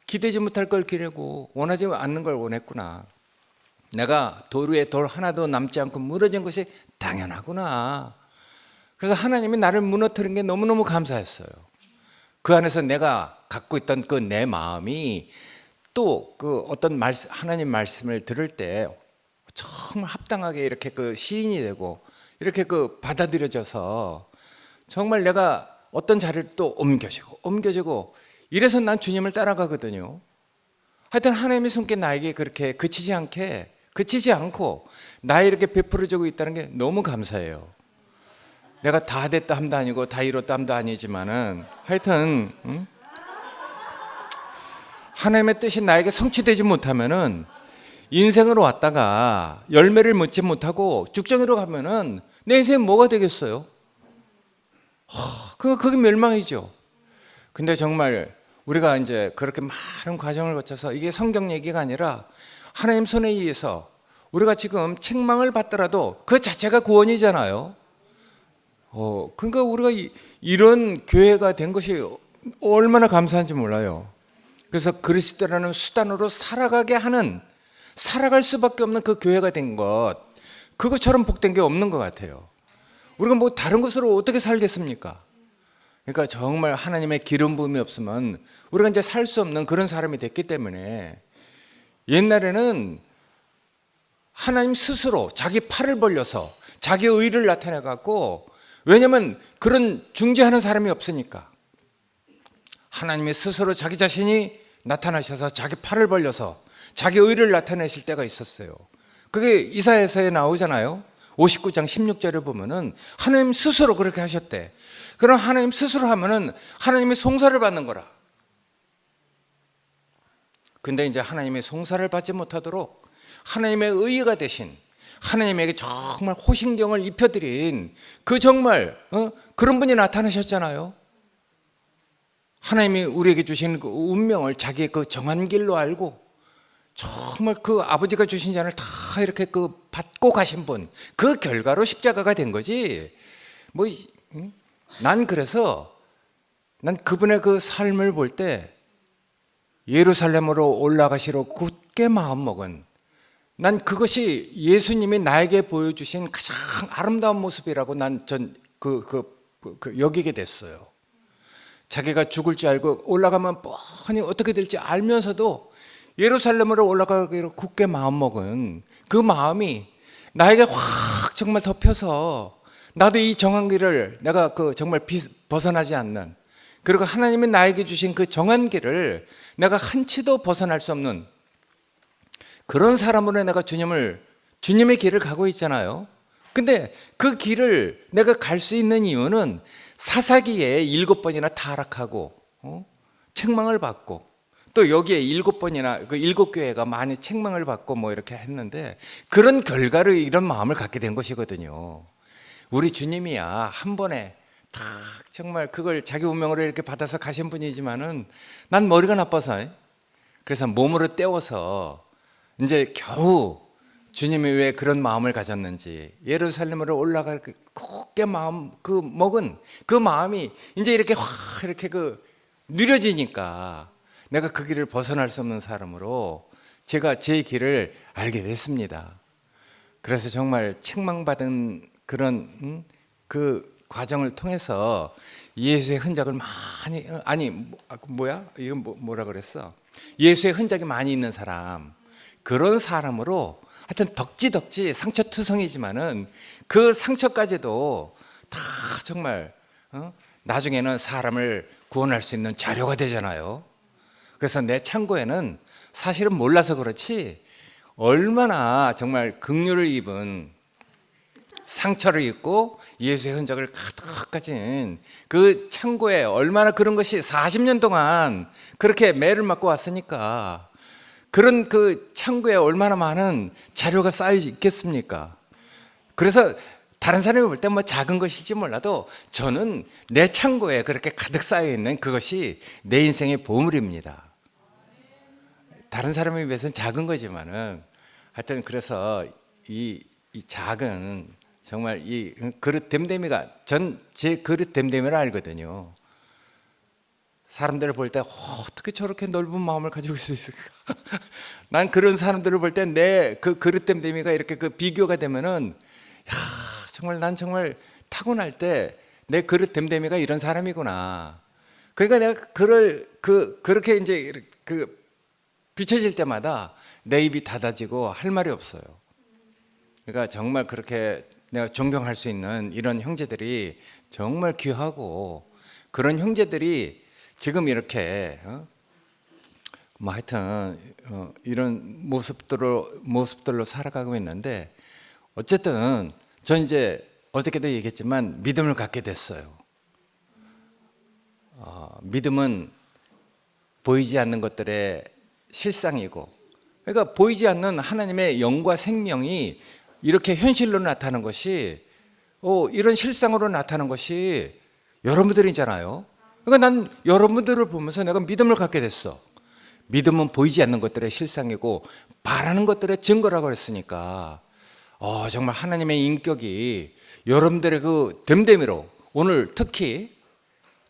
기대지 못할 걸 기대고 원하지 않는 걸 원했구나. 내가 돌 위에 돌 하나도 남지 않고 무너진 것이 당연하구나. 그래서 하나님이 나를 무너뜨린 게 너무너무 감사했어요. 그 안에서 내가 갖고 있던 그 내 마음이 또 어떤 하나님 말씀을 들을 때 정말 합당하게 이렇게 시인이 되고 이렇게 받아들여져서 정말 내가 어떤 자리를 또 옮겨지고 이래서 난 주님을 따라가거든요. 하여튼 하나님의 손길 나에게 그렇게 그치지 않고 나에 이렇게 베풀어주고 있다는 게 너무 감사해요. 내가 다 됐다 함도 아니고 다 이뤘다 함도 아니지만은 하여튼 하나님의 뜻이 나에게 성취되지 못하면은 인생으로 왔다가 열매를 맺지 못하고 죽정이로 가면은 내 인생이 뭐가 되겠어요? 그게 멸망이죠. 근데 정말 우리가 이제 그렇게 많은 과정을 거쳐서 이게 성경 얘기가 아니라 하나님 손에 의해서 우리가 지금 책망을 받더라도 그 자체가 구원이잖아요. 그러니까 우리가 이런 교회가 된 것이 얼마나 감사한지 몰라요. 그래서 그리스도라는 수단으로 살아갈 수밖에 없는 그 교회가 된 것, 그것처럼 복된 게 없는 것 같아요. 우리가 뭐 다른 것으로 어떻게 살겠습니까? 그러니까 정말 하나님의 기름 부음이 없으면 우리가 이제 살 수 없는 그런 사람이 됐기 때문에 옛날에는 하나님 스스로 자기 팔을 벌려서 자기 의를 나타내 갖고, 왜냐하면 그런 중재하는 사람이 없으니까 하나님이 스스로 자기 자신이 나타나셔서 자기 팔을 벌려서 자기 의를 나타내실 때가 있었어요. 그게 이사야서에 나오잖아요. 59장 16절에 보면은 하나님 스스로 그렇게 하셨대. 그럼 하나님 스스로 하면은 하나님의 송사를 받는 거라. 근데 이제 하나님의 송사를 받지 못하도록 하나님의 의가 되신, 하나님에게 정말 호신경을 입혀드린 그 정말 그런 분이 나타나셨잖아요. 하나님이 우리에게 주신 그 운명을 자기의 그 정한 길로 알고 정말 그 아버지가 주신 잔을 다 이렇게 그 받고 가신 분, 그 결과로 십자가가 된 거지. 그래서 난 그분의 그 삶을 볼 때 예루살렘으로 올라가시러 굳게 마음먹은, 난 그것이 예수님이 나에게 보여주신 가장 아름다운 모습이라고 난 여기게 됐어요. 자기가 죽을 줄 알고 올라가면 뻔히 어떻게 될지 알면서도 예루살렘으로 올라가기로 굳게 마음먹은 그 마음이 나에게 확 정말 덮여서 나도 이 정한 길을 내가 정말 벗어나지 않는, 그리고 하나님이 나에게 주신 그 정한 길을 내가 한치도 벗어날 수 없는 그런 사람으로 내가 주님의 길을 가고 있잖아요. 근데 그 길을 내가 갈 수 있는 이유는 사사기에 7번이나 타락하고 책망을 받고, 또 여기에 7번이나 그 7교회가 많이 책망을 받고 뭐 이렇게 했는데, 그런 결과로 이런 마음을 갖게 된 것이거든요. 우리 주님이야 한 번에 딱 정말 그걸 자기 운명으로 이렇게 받아서 가신 분이지만은 난 머리가 나빠서, 그래서 몸으로 때워서 이제 겨우 주님이 왜 그런 마음을 가졌는지, 예루살렘으로 올라갈 굳게 먹은 그 마음이 이제 이렇게 확 이렇게 느려지니까 내가 그 길을 벗어날 수 없는 사람으로 제가 제 길을 알게 됐습니다. 그래서 정말 책망받은 그런 그 과정을 통해서 예수의 흔적을 많이, 이건 뭐라 그랬어? 예수의 흔적이 많이 있는 사람, 그런 사람으로 하여튼 덕지 상처투성이지만은 그 상처까지도 다 정말 나중에는 사람을 구원할 수 있는 자료가 되잖아요. 그래서 내 창고에는 사실은 몰라서 그렇지 얼마나 정말 긍휼을 입은, 상처를 입고 예수의 흔적을 가득 가진 그 창고에 얼마나 그런 것이 40년 동안 그렇게 매를 맞고 왔으니까 그런 그 창고에 얼마나 많은 자료가 쌓여 있겠습니까? 그래서 다른 사람이 볼 때 뭐 작은 것일지 몰라도 저는 내 창고에 그렇게 가득 쌓여 있는 그것이 내 인생의 보물입니다. 다른 사람에 비해서는 작은 거지만은 하여튼 그래서 이 작은 정말 이 그릇 댐댐이가, 전 제 그릇 댐댐이를 알거든요. 사람들을 볼 때 어떻게 저렇게 넓은 마음을 가지고 있을 수 있을까? 난 그런 사람들을 볼 때 내 그 그릇 댐댐이가 이렇게 비교가 되면은 정말 난 정말 타고날 때 내 그릇 댐댐이가 이런 사람이구나. 그러니까 내가 그렇게 이제 비춰질 때마다 내 입이 닫아지고 할 말이 없어요. 그러니까 정말 그렇게 내가 존경할 수 있는 이런 형제들이 정말 귀하고, 그런 형제들이 지금 이렇게 뭐 하여튼 이런 모습들로 살아가고 있는데, 어쨌든 전 이제 어저께도 얘기했지만 믿음을 갖게 됐어요. 믿음은 보이지 않는 것들의 실상이고, 그러니까 보이지 않는 하나님의 영과 생명이 이렇게 현실로 나타나는 것이, 이런 실상으로 나타나는 것이 여러분들이잖아요. 그러니까 난 여러분들을 보면서 내가 믿음을 갖게 됐어. 믿음은 보이지 않는 것들의 실상이고 바라는 것들의 증거라고 그랬으니까, 정말 하나님의 인격이 여러분들의 그 됨됨이로, 오늘 특히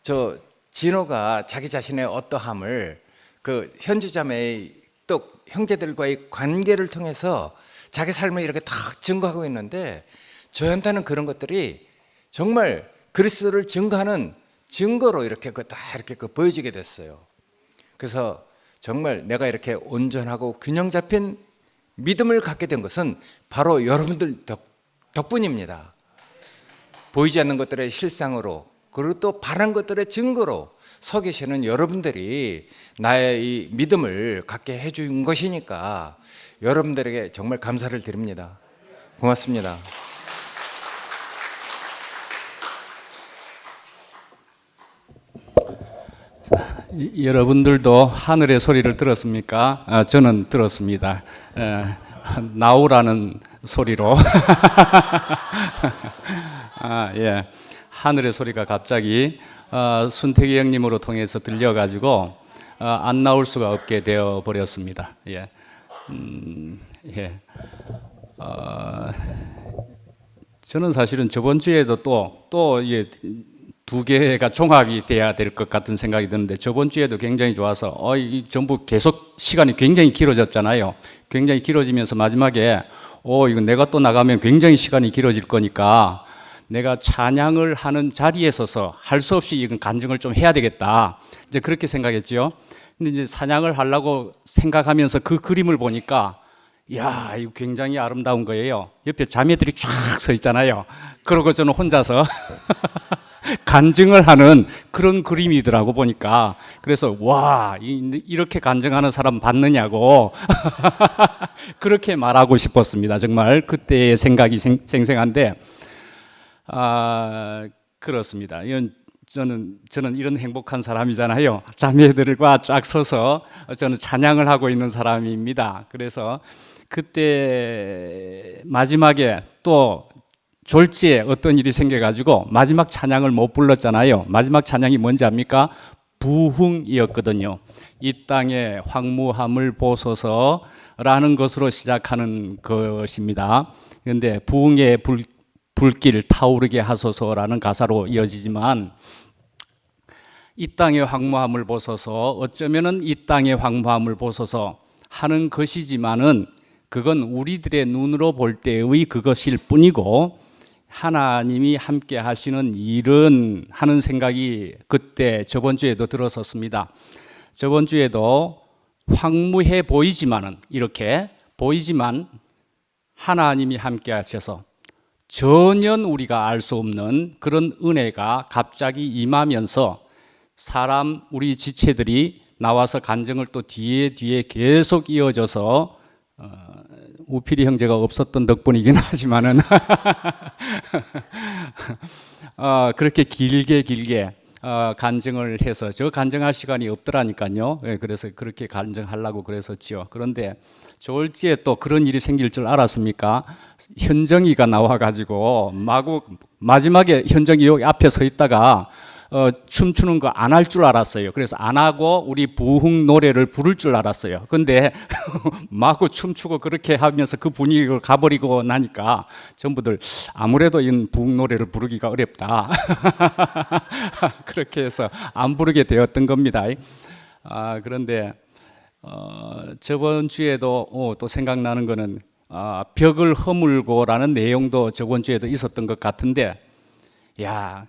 저 진호가 자기 자신의 어떠함을 그 현주자매의 또 형제들과의 관계를 통해서 자기 삶을 이렇게 딱 증거하고 있는데, 저한테는 그런 것들이 정말 그리스도를 증거하는 증거로 이렇게 다 이렇게 보여지게 됐어요. 그래서 정말 내가 이렇게 온전하고 균형 잡힌 믿음을 갖게 된 것은 바로 여러분들 덕분입니다. 보이지 않는 것들의 실상으로, 그리고 또 바란 것들의 증거로 서 계시는 여러분들이 나의 이 믿음을 갖게 해준 것이니까 여러분들에게 정말 감사를 드립니다. 고맙습니다. 여러분들도 하늘의 소리를 들었습니까? 저는 들었습니다. 나오라는 소리로. 예. 하늘의 소리가 갑자기 순택이 형님으로 통해서 들려가지고 안 나올 수가 없게 되어 버렸습니다. 예. 예. 저는 사실은 저번 주에도 또 이게 두 개가 종합이 돼야 될 것 같은 생각이 드는데, 저번 주에도 굉장히 좋아서 이 전부 계속 시간이 굉장히 길어졌잖아요. 굉장히 길어지면서 마지막에 이거 내가 또 나가면 굉장히 시간이 길어질 거니까 내가 찬양을 하는 자리에 서서 할 수 없이 이건 간증을 좀 해야 되겠다, 이제 그렇게 생각했죠. 근데 이제 찬양을 하려고 생각하면서 그 그림을 보니까, 야, 이거 굉장히 아름다운 거예요. 옆에 자매들이 쫙 서 있잖아요. 그러고 저는 혼자서 간증을 하는 그런 그림이더라고 보니까. 그래서 와, 이렇게 간증하는 사람 봤느냐고 그렇게 말하고 싶었습니다. 정말 그때의 생각이 생생한데, 그렇습니다. 저는 이런 행복한 사람이잖아요. 자매들과 쫙 서서 저는 찬양을 하고 있는 사람입니다. 그래서 그때 마지막에 또 졸지에 어떤 일이 생겨가지고 마지막 찬양을 못 불렀잖아요. 마지막 찬양이 뭔지 압니까? 부흥이었거든요. 이 땅의 황무함을 보소서라는 것으로 시작하는 것입니다. 그런데 부흥의 불길 타오르게 하소서라는 가사로 이어지지만, 이 땅의 황무함을 보소서, 어쩌면은 이 땅의 황무함을 보소서 하는 것이지만은 그건 우리들의 눈으로 볼 때의 그것일 뿐이고, 하나님이 함께 하시는 일은 하는 생각이 그때 저번 주에도 들었었습니다. 저번 주에도 황무해 보이지만은, 이렇게 보이지만 하나님이 함께 하셔서 전혀 우리가 알 수 없는 그런 은혜가 갑자기 임하면서 우리 지체들이 나와서 간증을 또 뒤에 계속 이어져서, 우필이 형제가 없었던 덕분이긴 하지만은 그렇게 길게 간증을 해서, 저 간증할 시간이 없더라니까요. 그래서 그렇게 간증하려고 그랬었지요. 그런데 졸지에 또 그런 일이 생길 줄 알았습니까? 현정이가 나와가지고 마지막에 현정이 여기 앞에 서 있다가 춤추는 거 안 할 줄 알았어요. 그래서 안 하고 우리 부흥 노래를 부를 줄 알았어요. 근데 마구 춤추고 그렇게 하면서 그 분위기를 가버리고 나니까 전부들 아무래도 이 부흥 노래를 부르기가 어렵다. 그렇게 해서 안 부르게 되었던 겁니다. 그런데 저번 주에도 또 생각나는 거는 벽을 허물고라는 내용도 저번 주에도 있었던 것 같은데, 야,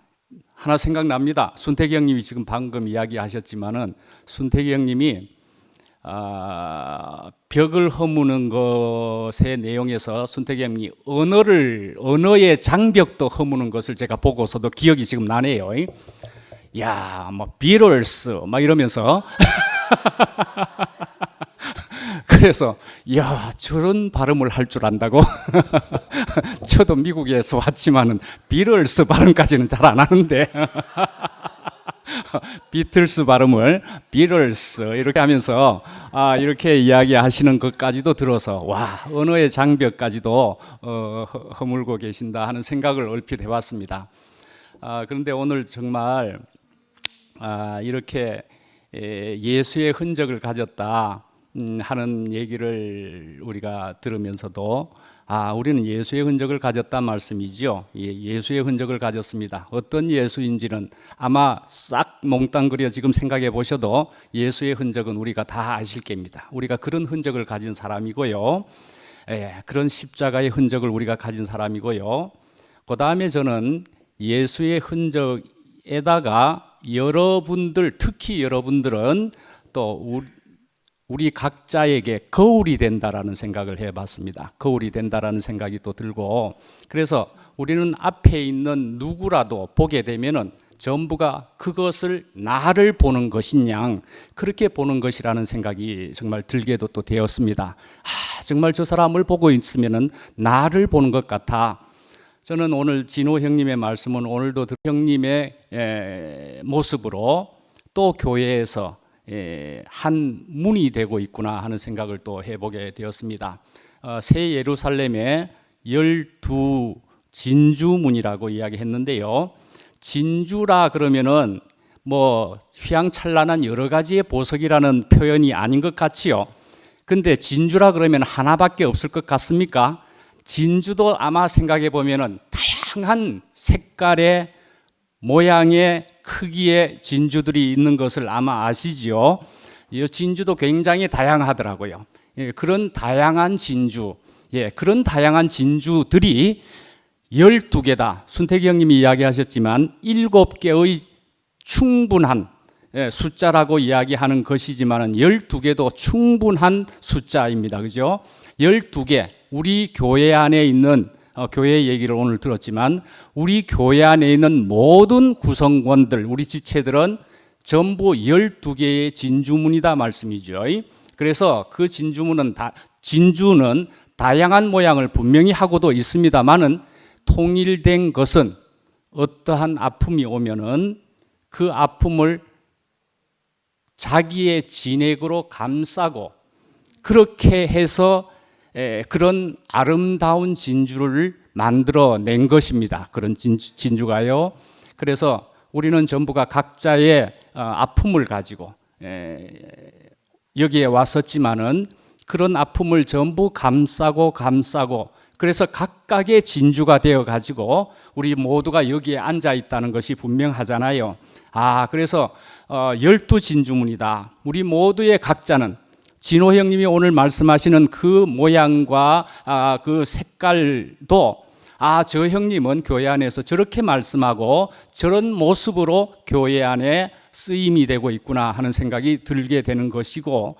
하나 생각납니다. 순택이 형님이 지금 방금 이야기하셨지만은, 순택이 형님이 벽을 허무는 것의 내용에서 순택이 형님이 언어의 장벽도 허무는 것을 제가 보고서도 기억이 지금 나네요. 야, 뭐 비틀스 막 이러면서 그래서 야, 저런 발음을 할 줄 안다고? 저도 미국에서 왔지만은 비틀스 발음까지는 잘 안 하는데 비틀스 발음을 비틀스 이렇게 하면서 이렇게 이야기하시는 것까지도 들어서 와, 언어의 장벽까지도 허물고 계신다 하는 생각을 얼핏 해봤습니다. 그런데 오늘 정말 이렇게 예수의 흔적을 가졌다 하는 얘기를 우리가 들으면서도 우리는 예수의 흔적을 가졌단 말씀이죠. 예수의 흔적을 가졌습니다. 어떤 예수인지는 아마 싹 몽땅 그려 지금 생각해 보셔도 예수의 흔적은 우리가 다 아실 겁니다. 우리가 그런 흔적을 가진 사람이고요. 그런 십자가의 흔적을 우리가 가진 사람이고요. 그 다음에 저는 예수의 흔적에다가 여러분들, 특히 여러분들은 또 우리 각자에게 거울이 된다라는 생각을 해봤습니다. 거울이 된다라는 생각이 또 들고, 그래서 우리는 앞에 있는 누구라도 보게 되면은 전부가 그것을 나를 보는 것인 그렇게 보는 것이라는 생각이 정말 들게도 또 되었습니다. 정말 저 사람을 보고 있으면은 나를 보는 것 같아. 저는 오늘 진호 형님의 말씀은 오늘도 형님의 모습으로 또 교회에서 한 문이 되고 있구나 하는 생각을 또 해보게 되었습니다. 새 예루살렘의 12 진주문이라고 이야기했는데요. 진주라 그러면은 뭐 휘황찬란한 여러 가지의 보석이라는 표현이 아닌 것 같지요. 근데 진주라 그러면 하나밖에 없을 것 같습니까? 진주도 아마 생각해 보면은 다양한 색깔의 모양의 크기의 진주들이 있는 것을 아마 아시지요. 이 진주도 굉장히 다양하더라고요. 그런 다양한 진주, 그런 다양한 진주들이 12개다. 순택이 형님이 이야기하셨지만 7개의 충분한 숫자라고 이야기하는 것이지만 12개도 충분한 숫자입니다. 그죠? 12개, 우리 교회 안에 있는 교회 얘기를 오늘 들었지만 우리 교회 안에 있는 모든 구성원들, 우리 지체들은 전부 12개의 진주문이다 말씀이죠. 그래서 그 진주는 다양한 모양을 분명히 하고도 있습니다만은 통일된 것은 어떠한 아픔이 오면은 그 아픔을 자기의 진액으로 감싸고 그렇게 해서 그런 아름다운 진주를 만들어낸 것입니다. 그런 진주가요. 그래서 우리는 전부가 각자의 아픔을 가지고 여기에 왔었지만은 그런 아픔을 전부 감싸고 그래서 각각의 진주가 되어 가지고 우리 모두가 여기에 앉아 있다는 것이 분명하잖아요. 그래서 12진주문이다. 우리 모두의 각자는 진호 형님이 오늘 말씀하시는 그 모양과 그 색깔도 저 형님은 교회 안에서 저렇게 말씀하고 저런 모습으로 교회 안에 쓰임이 되고 있구나 하는 생각이 들게 되는 것이고,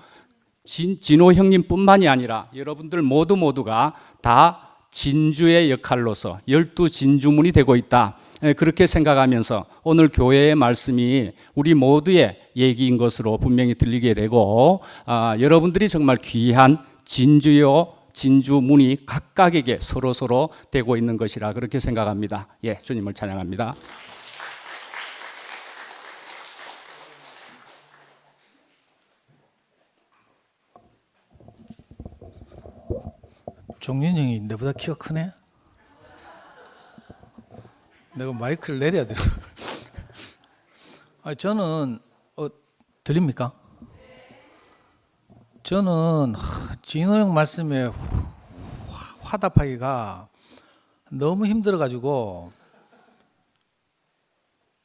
진호 형님뿐만이 아니라 여러분들 모두가 다 진주의 역할로서 12진주문이 되고 있다. 그렇게 생각하면서 오늘 교회의 말씀이 우리 모두의 얘기인 것으로 분명히 들리게 되고, 여러분들이 정말 귀한 진주문이 각각에게 서로 되고 있는 것이라 그렇게 생각합니다. 주님을 찬양합니다. 종윤 형이 내보다 키가 크네. 내가 마이크를 내려야 되나? 저는 들립니까? 저는 진호 형 말씀에 화답하기가 너무 힘들어가지고,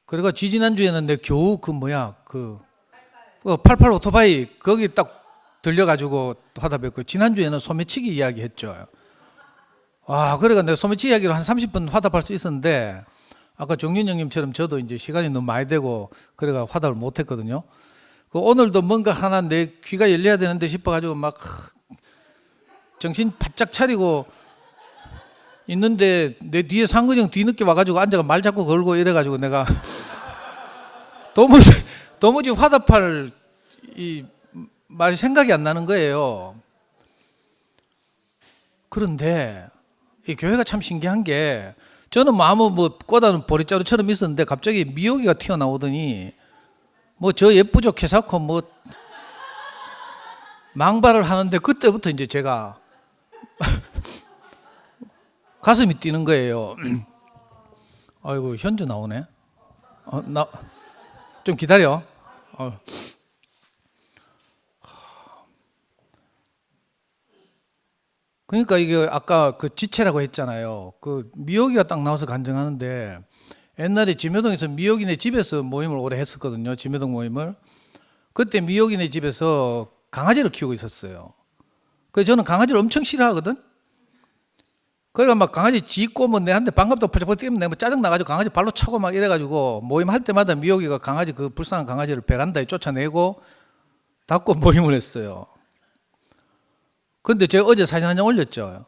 그리고 지지난주에는 내 겨우 88 오토바이 거기 딱 들려가지고 화답했고, 지난주에는 소매치기 이야기했죠. 그러니까 내가 소매치기 이야기로 한 30분 화답할 수 있었는데, 아까 정윤 형님처럼 저도 이제 시간이 너무 많이 되고 그래가 화답을 못했거든요. 오늘도 뭔가 하나 내 귀가 열려야 되는데 싶어가지고 막 정신 바짝 차리고 있는데 내 뒤에 상근이 형 뒤늦게 와가지고 앉아가 말 자꾸 걸고 이래가지고 내가 도무지 화답할 이 말이 생각이 안 나는 거예요. 그런데 이 교회가 참 신기한 게 저는 뭐 아무 뭐 꼬다는 보리자루처럼 있었는데 갑자기 미역이가 튀어나오더니 뭐 저 예쁘죠 캐사코 뭐 망발을 하는데 그때부터 이제 제가 가슴이 뛰는 거예요. 아이고 현주 나오네. 나 좀 기다려. 그러니까 이게 아까 그 지체라고 했잖아요. 그 미역이가 딱 나와서 간증하는데 옛날에 지묘동에서 미역이네 집에서 모임을 오래 했었거든요. 지묘동 모임을. 그때 미역이네 집에서 강아지를 키우고 있었어요. 그래서 저는 강아지를 엄청 싫어하거든. 그러니까 막 강아지 짖고 뭐 내한테 반갑다고 펄쩍펄쩍 뛰면 내가 뭐 짜증 나가지고 강아지 발로 차고 막 이래가지고 모임 할 때마다 미역이가 강아지 그 불쌍한 강아지를 베란다에 쫓아내고 닫고 모임을 했어요. 근데 제가 어제 사진 한 장 올렸죠.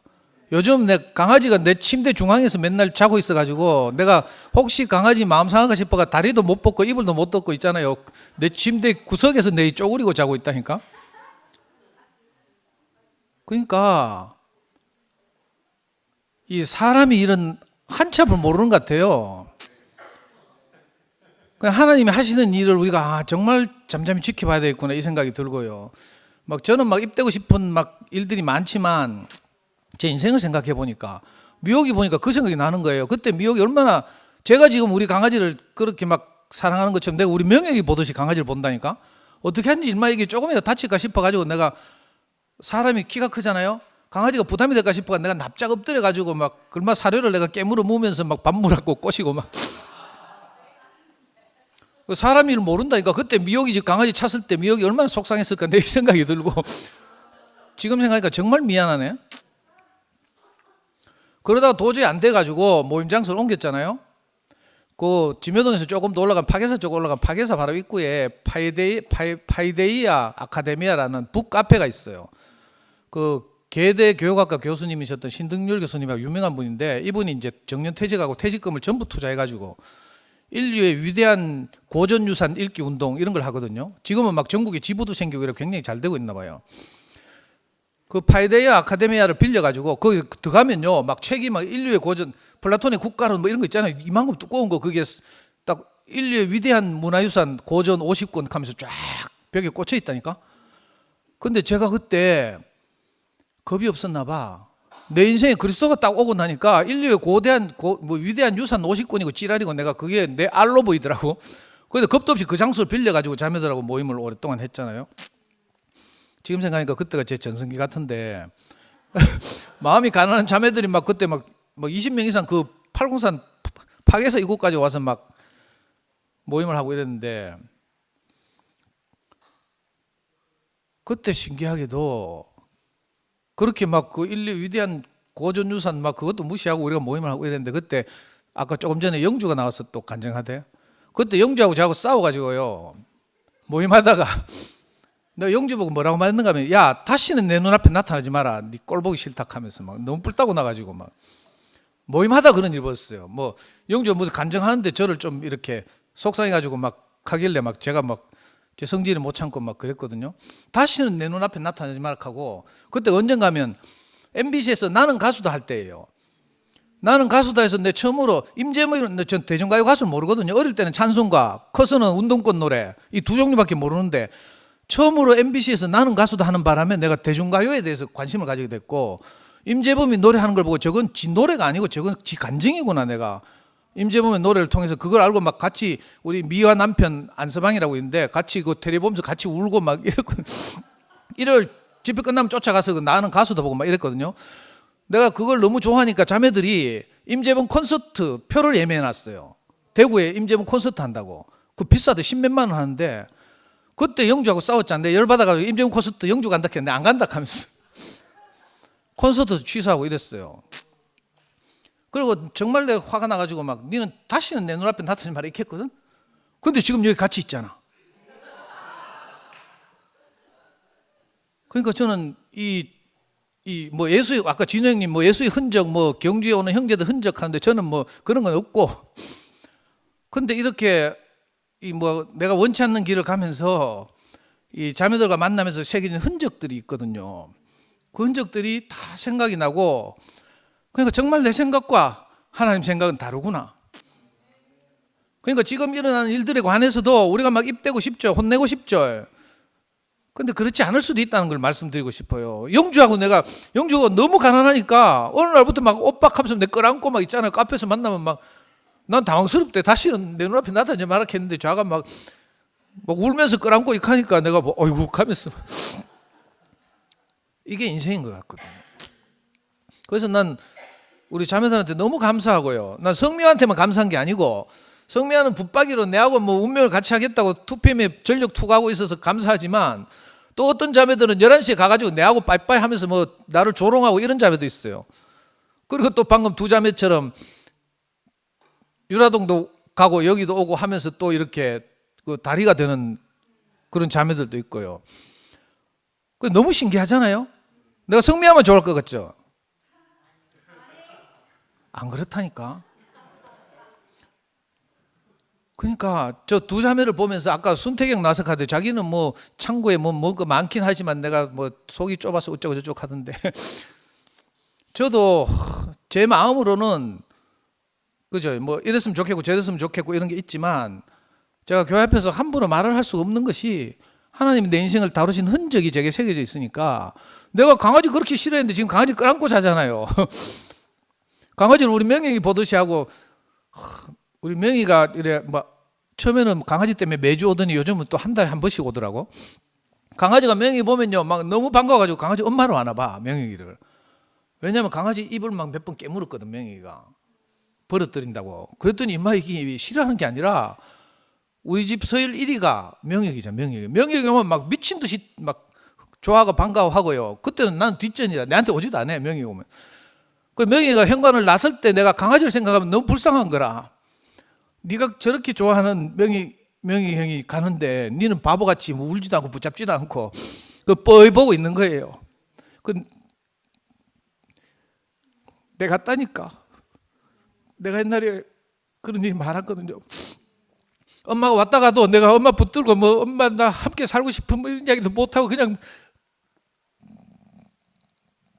요즘 내 강아지가 내 침대 중앙에서 맨날 자고 있어가지고 내가 혹시 강아지 마음 상할까 싶어가 다리도 못 뻗고 이불도 못 덮고 있잖아요. 내 침대 구석에서 내 쪼그리고 자고 있다니까. 그러니까 이 사람이 이런 한치 앞을 모르는 것 같아요. 하나님이 하시는 일을 우리가 정말 잠잠히 지켜봐야 되겠구나 이 생각이 들고요. 막 저는 막 입대고 싶은 막 일들이 많지만 제 인생을 생각해 보니까 미역이 보니까 그 생각이 나는 거예요. 그때 미역이 얼마나 제가 지금 우리 강아지를 그렇게 막 사랑하는 것처럼 내가 우리 명예이 보듯이 강아지를 본다니까. 어떻게 하는지 일마 이게 조금이라도 다칠까 싶어가지고 내가 사람이 키가 크잖아요. 강아지가 부담이 될까 싶어가 내가 납작 엎드려가지고 막 얼마 사료를 내가 깨물어 무면서 막 밥 물었고 꼬시고 막 사람 일을 모른다니까. 그때 미역이 집 강아지 찼을 때 미역이 얼마나 속상했을까 내 생각이 들고 지금 생각하니까 정말 미안하네. 그러다가 도저히 안 돼가지고 모임 장소를 옮겼잖아요. 그 지묘동에서 조금 더 올라간 파괴사 쪽 올라간 파괴사 바로 입구에 파이데이아 아카데미아라는 북카페가 있어요. 그 계대 교육학과 교수님이셨던 신등률 교수님하고 유명한 분인데 이분이 이제 정년 퇴직하고 퇴직금을 전부 투자해가지고 인류의 위대한 고전유산 읽기 운동 이런 걸 하거든요. 지금은 막 전국에 지부도 생기고 이렇게 굉장히 잘 되고 있나 봐요. 그 파이데이아 아카데미아를 빌려가지고 거기 들어가면요 막 책이 막 인류의 고전 플라톤의 국가론 뭐 이런 거 있잖아요. 이만큼 두꺼운 거 그게 딱 인류의 위대한 문화유산 고전 50권 하면서 쫙 벽에 꽂혀 있다니까. 근데 제가 그때 겁이 없었나 봐. 내 인생에 그리스도가 딱 오고 나니까 인류의 뭐 위대한 유산 50권이고 찌라리고 내가 그게 내 알로 보이더라고. 그래서 겁도 없이 그 장소를 빌려가지고 자매들하고 모임을 오랫동안 했잖아요. 지금 생각하니까 그때가 제 전성기 같은데 마음이 가난한 자매들이 막 그때 막 20명 이상 그 팔공산 파괴사 이곳까지 와서 막 모임을 하고 이랬는데 그때 신기하게도 그렇게 막 그 인류 위대한 고전유산 막 그것도 무시하고 우리가 모임을 하고 이랬는데 그때 아까 조금 전에 영주가 나와서 또 간증하대. 그때 영주하고 저하고 싸워가지고요 모임하다가 내가 영주 보고 뭐라고 말했는가 하면 야 다시는 내 눈앞에 나타나지 마라. 네 꼴 보기 싫다 하면서 막 너무 뿔따고 나가지고 막 모임하다 그런 일 벌었어요. 뭐 영주가 무슨 간증하는데 저를 좀 이렇게 속상해가지고 막 하길래 막 제가 막 제 성질을 못 참고 막 그랬거든요. 다시는 내 눈앞에 나타나지 마라 하고 그때 언젠가 하면 MBC에서 나는 가수다 할 때예요. 나는 가수다 해서 내 처음으로 임재범 전 대중가요 가수를 모르거든요. 어릴 때는 찬송가 커서는 운동권 노래 이 두 종류밖에 모르는데 처음으로 MBC에서 나는 가수다 하는 바람에 내가 대중가요에 대해서 관심을 가지게 됐고 임재범이 노래하는 걸 보고 저건 지 노래가 아니고 저건 지 간증이구나. 내가 임재범의 노래를 통해서 그걸 알고 막 같이 우리 미화 남편 안서방이라고 있는데 같이 그 텔레비 보면서 같이 울고 막 이랬고 일요일 집회 끝나면 쫓아가서 나는 가수다 보고 막 이랬거든요. 내가 그걸 너무 좋아하니까 자매들이 임재범 콘서트 표를 예매해놨어요. 대구에 임재범 콘서트 한다고. 그 비싸대 10몇만 원 하는데 그때 영주하고 싸웠잖아. 내가 열받아가지고 임재범 콘서트 영주 간다 했는데 안 간다 하면서 콘서트 취소하고 이랬어요. 그리고 정말 내가 화가 나가지고 막 니는 다시는 내 눈앞에 나타나지 마라 이렇게 했거든. 근데 지금 여기 같이 있잖아. 그러니까 저는 뭐 예수의 아까 진우 형님 뭐 예수의 흔적 뭐 경주에 오는 형제들 흔적 하는데 저는 뭐 그런 건 없고 근데 이렇게 이 뭐 내가 원치 않는 길을 가면서 이 자매들과 만나면서 새겨진 흔적들이 있거든요. 그 흔적들이 다 생각이 나고, 그러니까 정말 내 생각과 하나님 생각은 다르구나. 그러니까 지금 일어나는 일들에 관해서도 우리가 막 입대고 싶죠. 혼내고 싶죠. 근데 그렇지 않을 수도 있다는 걸 말씀드리고 싶어요. 영주가 너무 가난하니까 어느 날부터 막 엇박하면서 내 끌안고 막 있잖아요. 카페에서 만나면 막 난 당황스럽대. 다시는 내 눈앞에 나타나지 말라 했는데 자가 막 울면서 끌안고 이렇게 하니까 내가 뭐 어이구 하면서 이게 인생인 것 같거든요. 그래서 난 우리 자매들한테 너무 감사하고요. 난 성미한테만 감사한 게 아니고, 성미아는 붙박이로 내하고 뭐 운명을 같이 하겠다고 투팸에 전력 투구하고 있어서 감사하지만, 또 어떤 자매들은 11시에 가가지고 내하고 빠이빠이 하면서 뭐 나를 조롱하고 이런 자매도 있어요. 그리고 또 방금 두 자매처럼 유라동도 가고 여기도 오고 하면서 또 이렇게 그 다리가 되는 그런 자매들도 있고요. 너무 신기하잖아요. 내가 성미아만 좋아할 것 같죠? 안 그렇다니까. 그러니까 저 두 자매를 보면서 아까 순태경 나서 가대 자기는 뭐 창고에 뭐가 많긴 하지만 내가 뭐 속이 좁아서 어쩌고 저쩌고 하던데 저도 제 마음으로는 그죠, 뭐 이랬으면 좋겠고 저랬으면 좋겠고 이런 게 있지만, 제가 교회 앞에서 함부로 말을 할 수가 없는 것이 하나님이 내 인생을 다루신 흔적이 제게 새겨져 있으니까. 내가 강아지 그렇게 싫어했는데 지금 강아지 끌안고 자잖아요. 강아지를 우리 명희가 보듯이 하고, 우리 명희가 이래 막 처음에는 강아지 때문에 매주 오더니 요즘은 또 한 달에 한 번씩 오더라고. 강아지가 명희 보면요 막 너무 반가워가지고 강아지 엄마로 하나 봐, 명희를. 왜냐면 강아지 입을 막 몇 번 깨물었거든, 명희가. 버릇들인다고. 그랬더니 임마 이게 싫어하는 게 아니라 우리 집 서일 1위가 명희이잖아. 명희가 오면 막 미친 듯이 막 좋아하고 반가워하고요. 그때는 나는 뒷전이라 내한테 오지도 않아, 명희가 오면. 그 명희가 현관을 나설 때 내가 강아지를 생각하면 너무 불쌍한 거라. 네가 저렇게 좋아하는 명희 형이 가는데 니는 바보같이 뭐 울지도 않고 붙잡지도 않고 그 뻘 보고 있는 거예요. 그 내가 갔다니까. 내가 옛날에 그런 일 많았거든요. 엄마가 왔다가도 내가 엄마 붙들고 뭐 엄마 나 함께 살고 싶은 뭐 이런 이야기도 못하고 그냥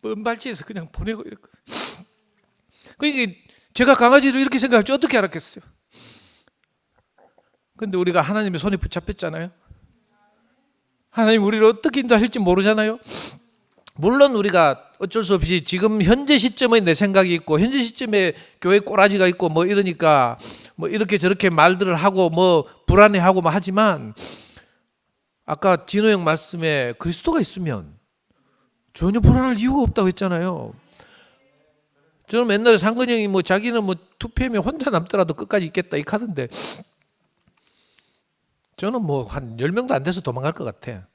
먼 발치에서 그냥 보내고 이랬거든요. 그러니까 제가 강아지를 이렇게 생각할 줄 어떻게 알았겠어요. 근데 우리가 하나님의 손에 붙잡혔잖아요. 하나님 우리를 어떻게 인도하실지 모르잖아요. 물론 우리가 어쩔 수 없이 지금 현재 시점에 내 생각이 있고 현재 시점에 교회 꼬라지가 있고 뭐 이러니까 뭐 이렇게 저렇게 말들을 하고 뭐 불안해하고 뭐 하지만, 아까 진호 형 말씀에 그리스도가 있으면 전혀 불안할 이유가 없다고 했잖아요. 저는 맨날 상근이 형이 뭐 자기는 뭐 투표에 혼자 남더라도 끝까지 있겠다 이렇게 하던데, 저는 뭐 한 10명도 안 돼서 도망갈 것 같아.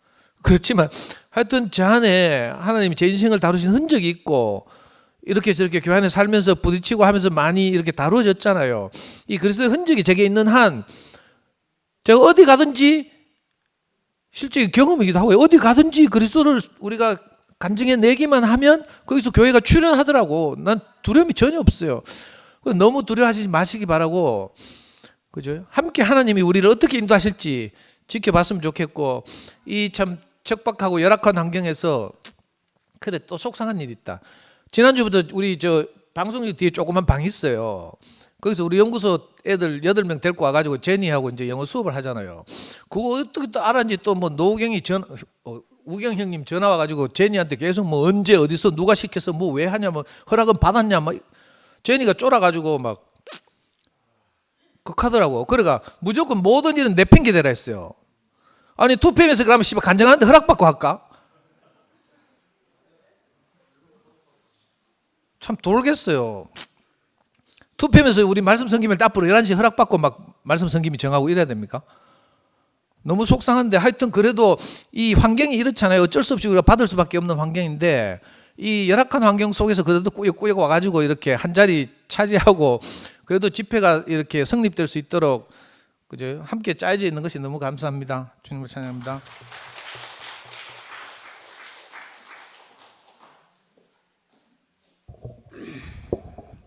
그렇지만 하여튼 제 안에 하나님이 제 인생을 다루신 흔적이 있고 이렇게 저렇게 교회 안에 살면서 부딪히고 하면서 많이 이렇게 다루어졌잖아요. 이 그리스도의 흔적이 제게 있는 한 제가 어디 가든지 실제 경험이기도 하고요. 어디 가든지 그리스도를 우리가 간증해 내기만 하면 거기서 교회가 출현하더라고. 난 두려움이 전혀 없어요. 너무 두려워하지 마시기 바라고, 그죠? 함께 하나님이 우리를 어떻게 인도하실지 지켜봤으면 좋겠고, 이 참 척박하고 열악한 환경에서 그래 또 속상한 일이 있다. 지난주부터 우리 저 방송국 뒤에 조그만 방이 있어요. 거기서 우리 연구소 애들 8명 데리고 와가지고 제니하고 이제 영어 수업을 하잖아요. 그거 어떻게 또 알았는지 또 뭐 노우경이 우경 형님 전화 와가지고 제니한테 계속 뭐 언제 어디서 누가 시켜서 뭐 왜 하냐 뭐 허락은 받았냐 뭐 제니가 쫄아가지고 막 극하더라고. 그러니까 무조건 모든 일은 내 핑계대라 했어요. 아니 투팸에서 그러면 씨발 간증하는데 허락받고 할까? 참 돌겠어요. 투팸에서 우리 말씀 섬김을 앞으로 11시 허락받고 막 말씀 섬김이 정하고 이래야 됩니까? 너무 속상한데, 하여튼 그래도 이 환경이 이렇잖아요. 어쩔 수 없이 우리가 받을 수밖에 없는 환경인데, 이 열악한 환경 속에서 그래도 꾸역꾸역 와가지고 이렇게 한 자리 차지하고 그래도 집회가 이렇게 성립될 수 있도록, 그죠? 함께 짜여져 있는 것이 너무 감사합니다. 주님을 찬양합니다.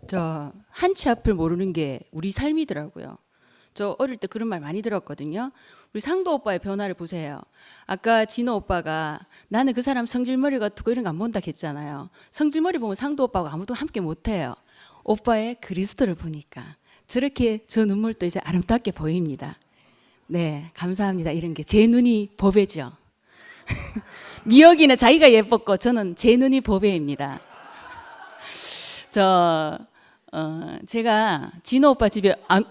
저 한치 앞을 모르는 게 우리 삶이더라고요. 저 어릴 때 그런 말 많이 들었거든요. 우리 상도 오빠의 변화를 보세요. 아까 진호 오빠가 나는 그 사람 성질머리 같고 이런 거 안 본다 했잖아요. 성질머리 보면 상도 오빠하고 아무도 함께 못해요. 오빠의 그리스도를 보니까 저렇게 저 눈물도 이제 아름답게 보입니다. 네, 감사합니다. 이런 게 제 눈이 보배죠. 미역이는 자기가 예뻤고 저는 제 눈이 보배입니다. 제가 진호 오빠 집에 안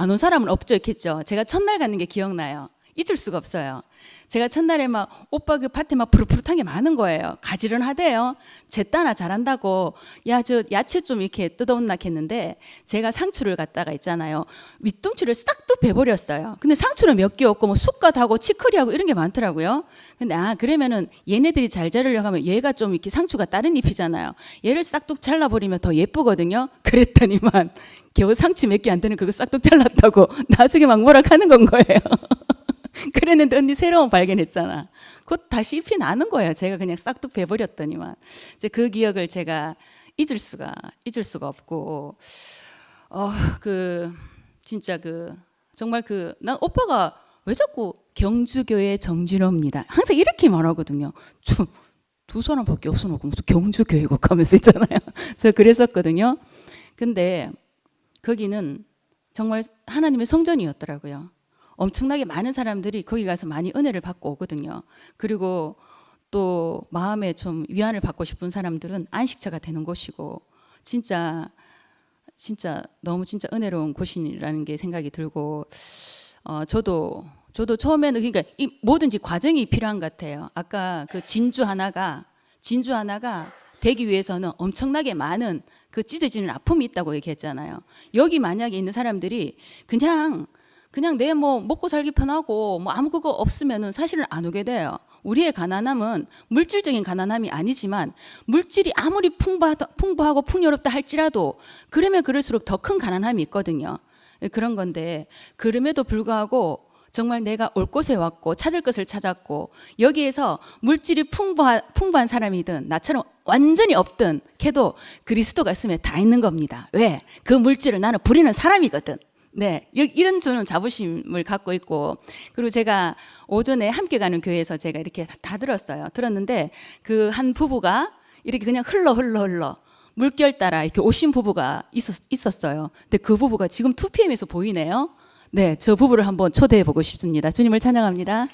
온 사람은 없죠, 했죠. 제가 첫날 가는 게 기억나요. 잊을 수가 없어요. 제가 첫날에 막 오빠 그 밭에 막 푸릇푸릇한 게 많은 거예요. 가지런하대요. 잿다나 잘한다고. 야, 저 야채 좀 이렇게 뜯어온나 했는데 제가 상추를 갖다가 있잖아요. 윗둥치를 싹둑 베버렸어요. 근데 상추는 몇 개 없고 뭐 쑥갓하고 치커리하고 이런 게 많더라고요. 근데 그러면은 얘네들이 잘 자르려고 하면 얘가 좀 이렇게 상추가 다른 잎이잖아요. 얘를 싹둑 잘라버리면 더 예쁘거든요. 그랬더니만 겨우 상추 몇 개 안 되는 그거 싹둑 잘랐다고 나중에 막 뭐라 하는 건 거예요. 그랬는데 언니 새로운 발견했잖아. 곧 다시 잎이 나는 거예요. 제가 그냥 싹둑 베버렸더니만. 이제 그 기억을 제가 잊을 수가 없고, 진짜 정말 난 오빠가 왜 자꾸 경주교회 정진호입니다. 항상 이렇게 말하거든요. 두 사람밖에 없어놓고 무슨 경주교회고 하면서 있잖아요. 저 그랬었거든요. 근데 거기는 정말 하나님의 성전이었더라고요. 엄청나게 많은 사람들이 거기 가서 많이 은혜를 받고 오거든요. 그리고 또 마음에 좀 위안을 받고 싶은 사람들은 안식처가 되는 곳이고 진짜 너무 진짜 은혜로운 곳이라는 게 생각이 들고 저도 처음에는 그러니까 뭐든지 과정이 필요한 것 같아요. 아까 그 진주 하나가 되기 위해서는 엄청나게 많은 그 찢어지는 아픔이 있다고 얘기했잖아요. 여기 만약에 있는 사람들이 그냥 내 뭐 먹고 살기 편하고 뭐 아무 그거 없으면은 사실은 안 오게 돼요. 우리의 가난함은 물질적인 가난함이 아니지만 물질이 아무리 풍부하고 풍요롭다 할지라도 그러면 그럴수록 더 큰 가난함이 있거든요. 그런 건데 그럼에도 불구하고 정말 내가 올 곳에 왔고 찾을 것을 찾았고 여기에서 물질이 풍부한 사람이든 나처럼 완전히 없든 걔도 그리스도가 있으면 다 있는 겁니다. 왜? 그 물질을 나는 부리는 사람이거든. 네, 이런 저는 자부심을 갖고 있고, 그리고 제가 오전에 함께 가는 교회에서 제가 이렇게 다 들었어요. 들었는데 그 한 부부가 이렇게 그냥 흘러 물결 따라 이렇게 오신 부부가 있었어요. 근데 그 부부가 지금 2PM에서 보이네요. 네, 저 부부를 한번 초대해 보고 싶습니다. 주님을 찬양합니다.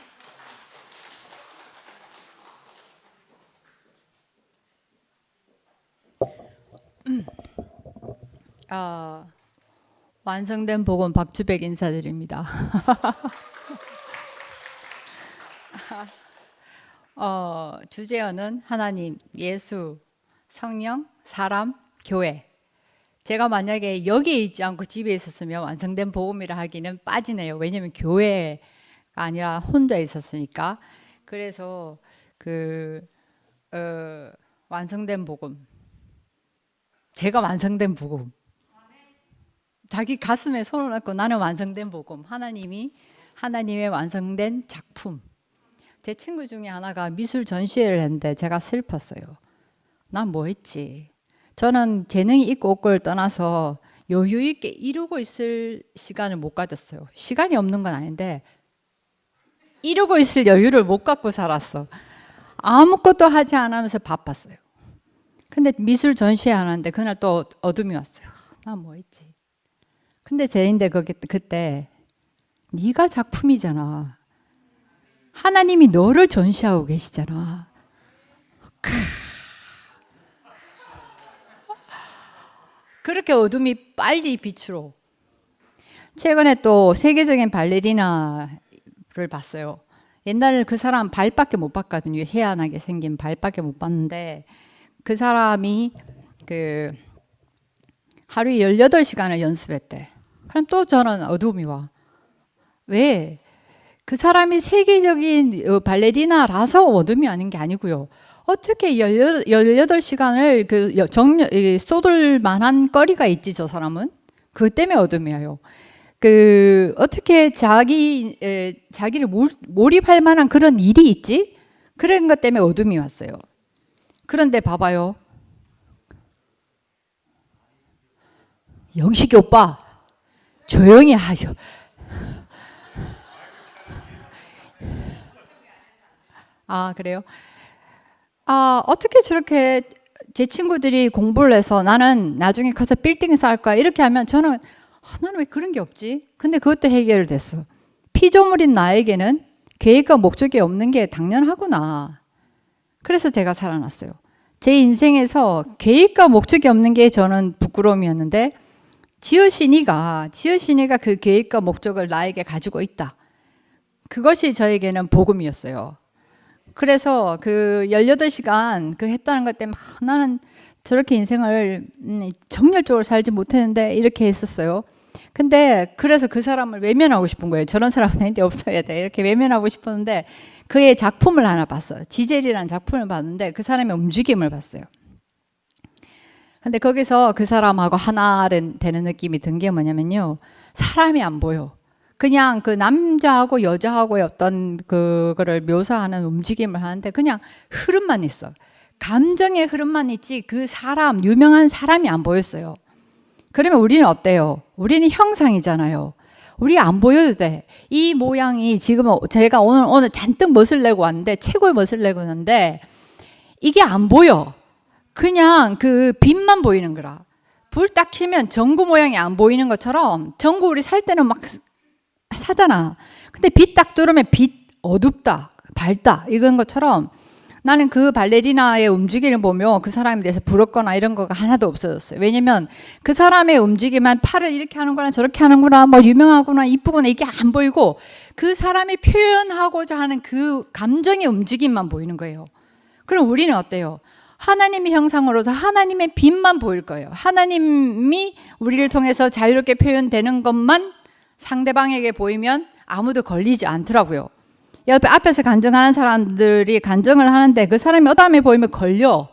완성된 복음 박주백 인사드립니다. 주제어는 하나님, 예수, 성령, 사람, 교회. 제가 만약에 여기에 있지 않고 집에 있었으면 완성된 복음이라 하기는 빠지네요. 왜냐하면 교회가 아니라 혼자 있었으니까. 그래서 완성된 복음. 제가 완성된 복음. 자기 가슴에 손을 얹고 나는 완성된 복음. 하나님의 완성된 작품. 제 친구 중에 하나가 미술 전시회를 했는데 제가 슬펐어요. 난 뭐 했지? 저는 재능이 있고 없고를 떠나서 여유 있게 이루고 있을 시간을 못 가졌어요. 시간이 없는 건 아닌데 이루고 있을 여유를 못 갖고 살았어. 아무것도 하지 않으면서 바빴어요. 근데 미술 전시회 하는데 그날 또 어둠이 왔어요. 난 뭐 했지? 근데 제인데 그때 네가 작품이잖아. 하나님이 너를 전시하고 계시잖아. 그렇게 어둠이 빨리 빛으로. 최근에 또 세계적인 발레리나를 봤어요. 옛날에 그 사람 발밖에 못 봤거든요. 희한하게 생긴 발밖에 못 봤는데 그 사람이 하루에 18시간을 연습했대. 그럼 또 저는 어둠이 와. 왜? 그 사람이 세계적인 발레리나라서 어둠이 아닌 게 아니고요. 어떻게 18시간을 쏟을 만한 거리가 있지, 저 사람은? 그것 때문에 어둠이 와요. 어떻게 자기를 몰입할 만한 그런 일이 있지? 그런 것 때문에 어둠이 왔어요. 그런데 봐봐요. 영식이 오빠, 조용히 하셔. 아, 그래요? 아, 어떻게 저렇게 제 친구들이 공부를 해서 나는 나중에 커서 빌딩 살 거야 이렇게 하면 저는 나는 왜 그런 게 없지? 근데 그것도 해결됐어. 피조물인 나에게는 계획과 목적이 없는 게 당연하구나. 그래서 제가 살아났어요. 제 인생에서 계획과 목적이 없는 게 저는 부끄러움이었는데 지어신이가 그 계획과 목적을 나에게 가지고 있다. 그것이 저에게는 복음이었어요. 그래서 그 18시간 그 했다는 것 때문에 나는 저렇게 인생을 정열적으로 살지 못했는데 이렇게 했었어요. 근데 그래서 그 사람을 외면하고 싶은 거예요. 저런 사람은 내게 없어야 돼. 이렇게 외면하고 싶었는데 그의 작품을 하나 봤어요. 지젤이라는 작품을 봤는데 그 사람의 움직임을 봤어요. 근데 거기서 그 사람하고 하나 되는 느낌이 든 게 뭐냐면요. 사람이 안 보여. 그냥 그 남자하고 여자하고의 어떤 그거를 묘사하는 움직임을 하는데 그냥 흐름만 있어. 감정의 흐름만 있지 그 사람, 유명한 사람이 안 보였어요. 그러면 우리는 어때요? 우리는 형상이잖아요. 우리 안 보여도 돼. 이 모양이 지금 제가 오늘 잔뜩 멋을 내고 왔는데 최고의 멋을 내고 왔는데 이게 안 보여. 그냥 그 빛만 보이는 거라. 불 딱 켜면 전구 모양이 안 보이는 것처럼 전구 우리 살 때는 막 사잖아. 근데 빛 딱 들어오면 빛 어둡다, 밝다 이건 것처럼 나는 그 발레리나의 움직임을 보며 그 사람에 대해서 부럽거나 이런 거가 하나도 없어졌어요. 왜냐면 그 사람의 움직임만 팔을 이렇게 하는구나 저렇게 하는구나 뭐 유명하구나 이쁘구나 이게 안 보이고 그 사람이 표현하고자 하는 그 감정의 움직임만 보이는 거예요. 그럼 우리는 어때요? 하나님의 형상으로서 하나님의 빛만 보일 거예요. 하나님이 우리를 통해서 자유롭게 표현되는 것만 상대방에게 보이면 아무도 걸리지 않더라고요. 옆에 앞에서 간증하는 사람들이 간증을 하는데 그 사람이 어담에 보이면 걸려.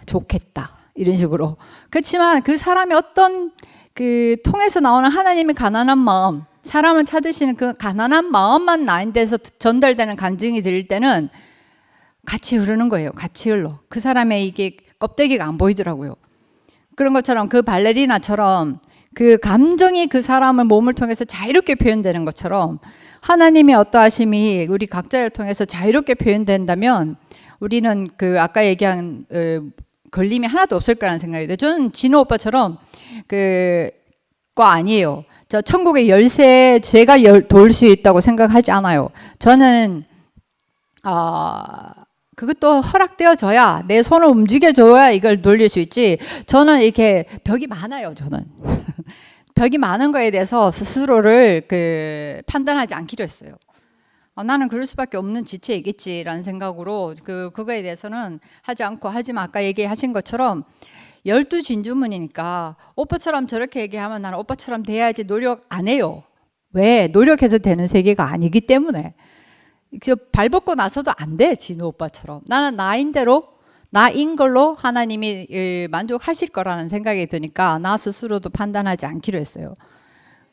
좋겠다. 이런 식으로. 그렇지만 그 사람이 어떤 그 통해서 나오는 하나님의 가난한 마음, 사람을 찾으시는 그 가난한 마음만 나인데서 전달되는 간증이 들릴 때는 같이 흐르는 거예요. 같이 흘러. 그 사람의 이게 껍데기가 안 보이더라고요. 그런 것처럼 그 발레리나처럼 그 감정이 그 사람의 몸을 통해서 자유롭게 표현되는 것처럼 하나님의 어떠하심이 우리 각자를 통해서 자유롭게 표현된다면 우리는 그 아까 얘기한 걸림이 하나도 없을 거라는 생각이 들어요. 저는 진호 오빠처럼 거 아니에요. 저 천국의 열쇠 제가 돌 수 있다고 생각하지 않아요. 저는 그것도 허락되어져야 내 손을 움직여줘야 이걸 돌릴 수 있지. 저는 이렇게 벽이 많아요. 저는 벽이 많은 거에 대해서 스스로를 판단하지 않기로 했어요. 나는 그럴 수밖에 없는 지체이겠지라는 생각으로 그거에 대해서는 하지 않고 하지만 아까 얘기하신 것처럼 12진주문이니까 오빠처럼 저렇게 얘기하면 나는 오빠처럼 돼야지 노력 안 해요. 왜? 노력해서 되는 세계가 아니기 때문에. 발 벗고 나서도 안 돼. 진우 오빠처럼. 나는 나인 대로 나인 걸로 하나님이 만족하실 거라는 생각이 드니까 나 스스로도 판단하지 않기로 했어요.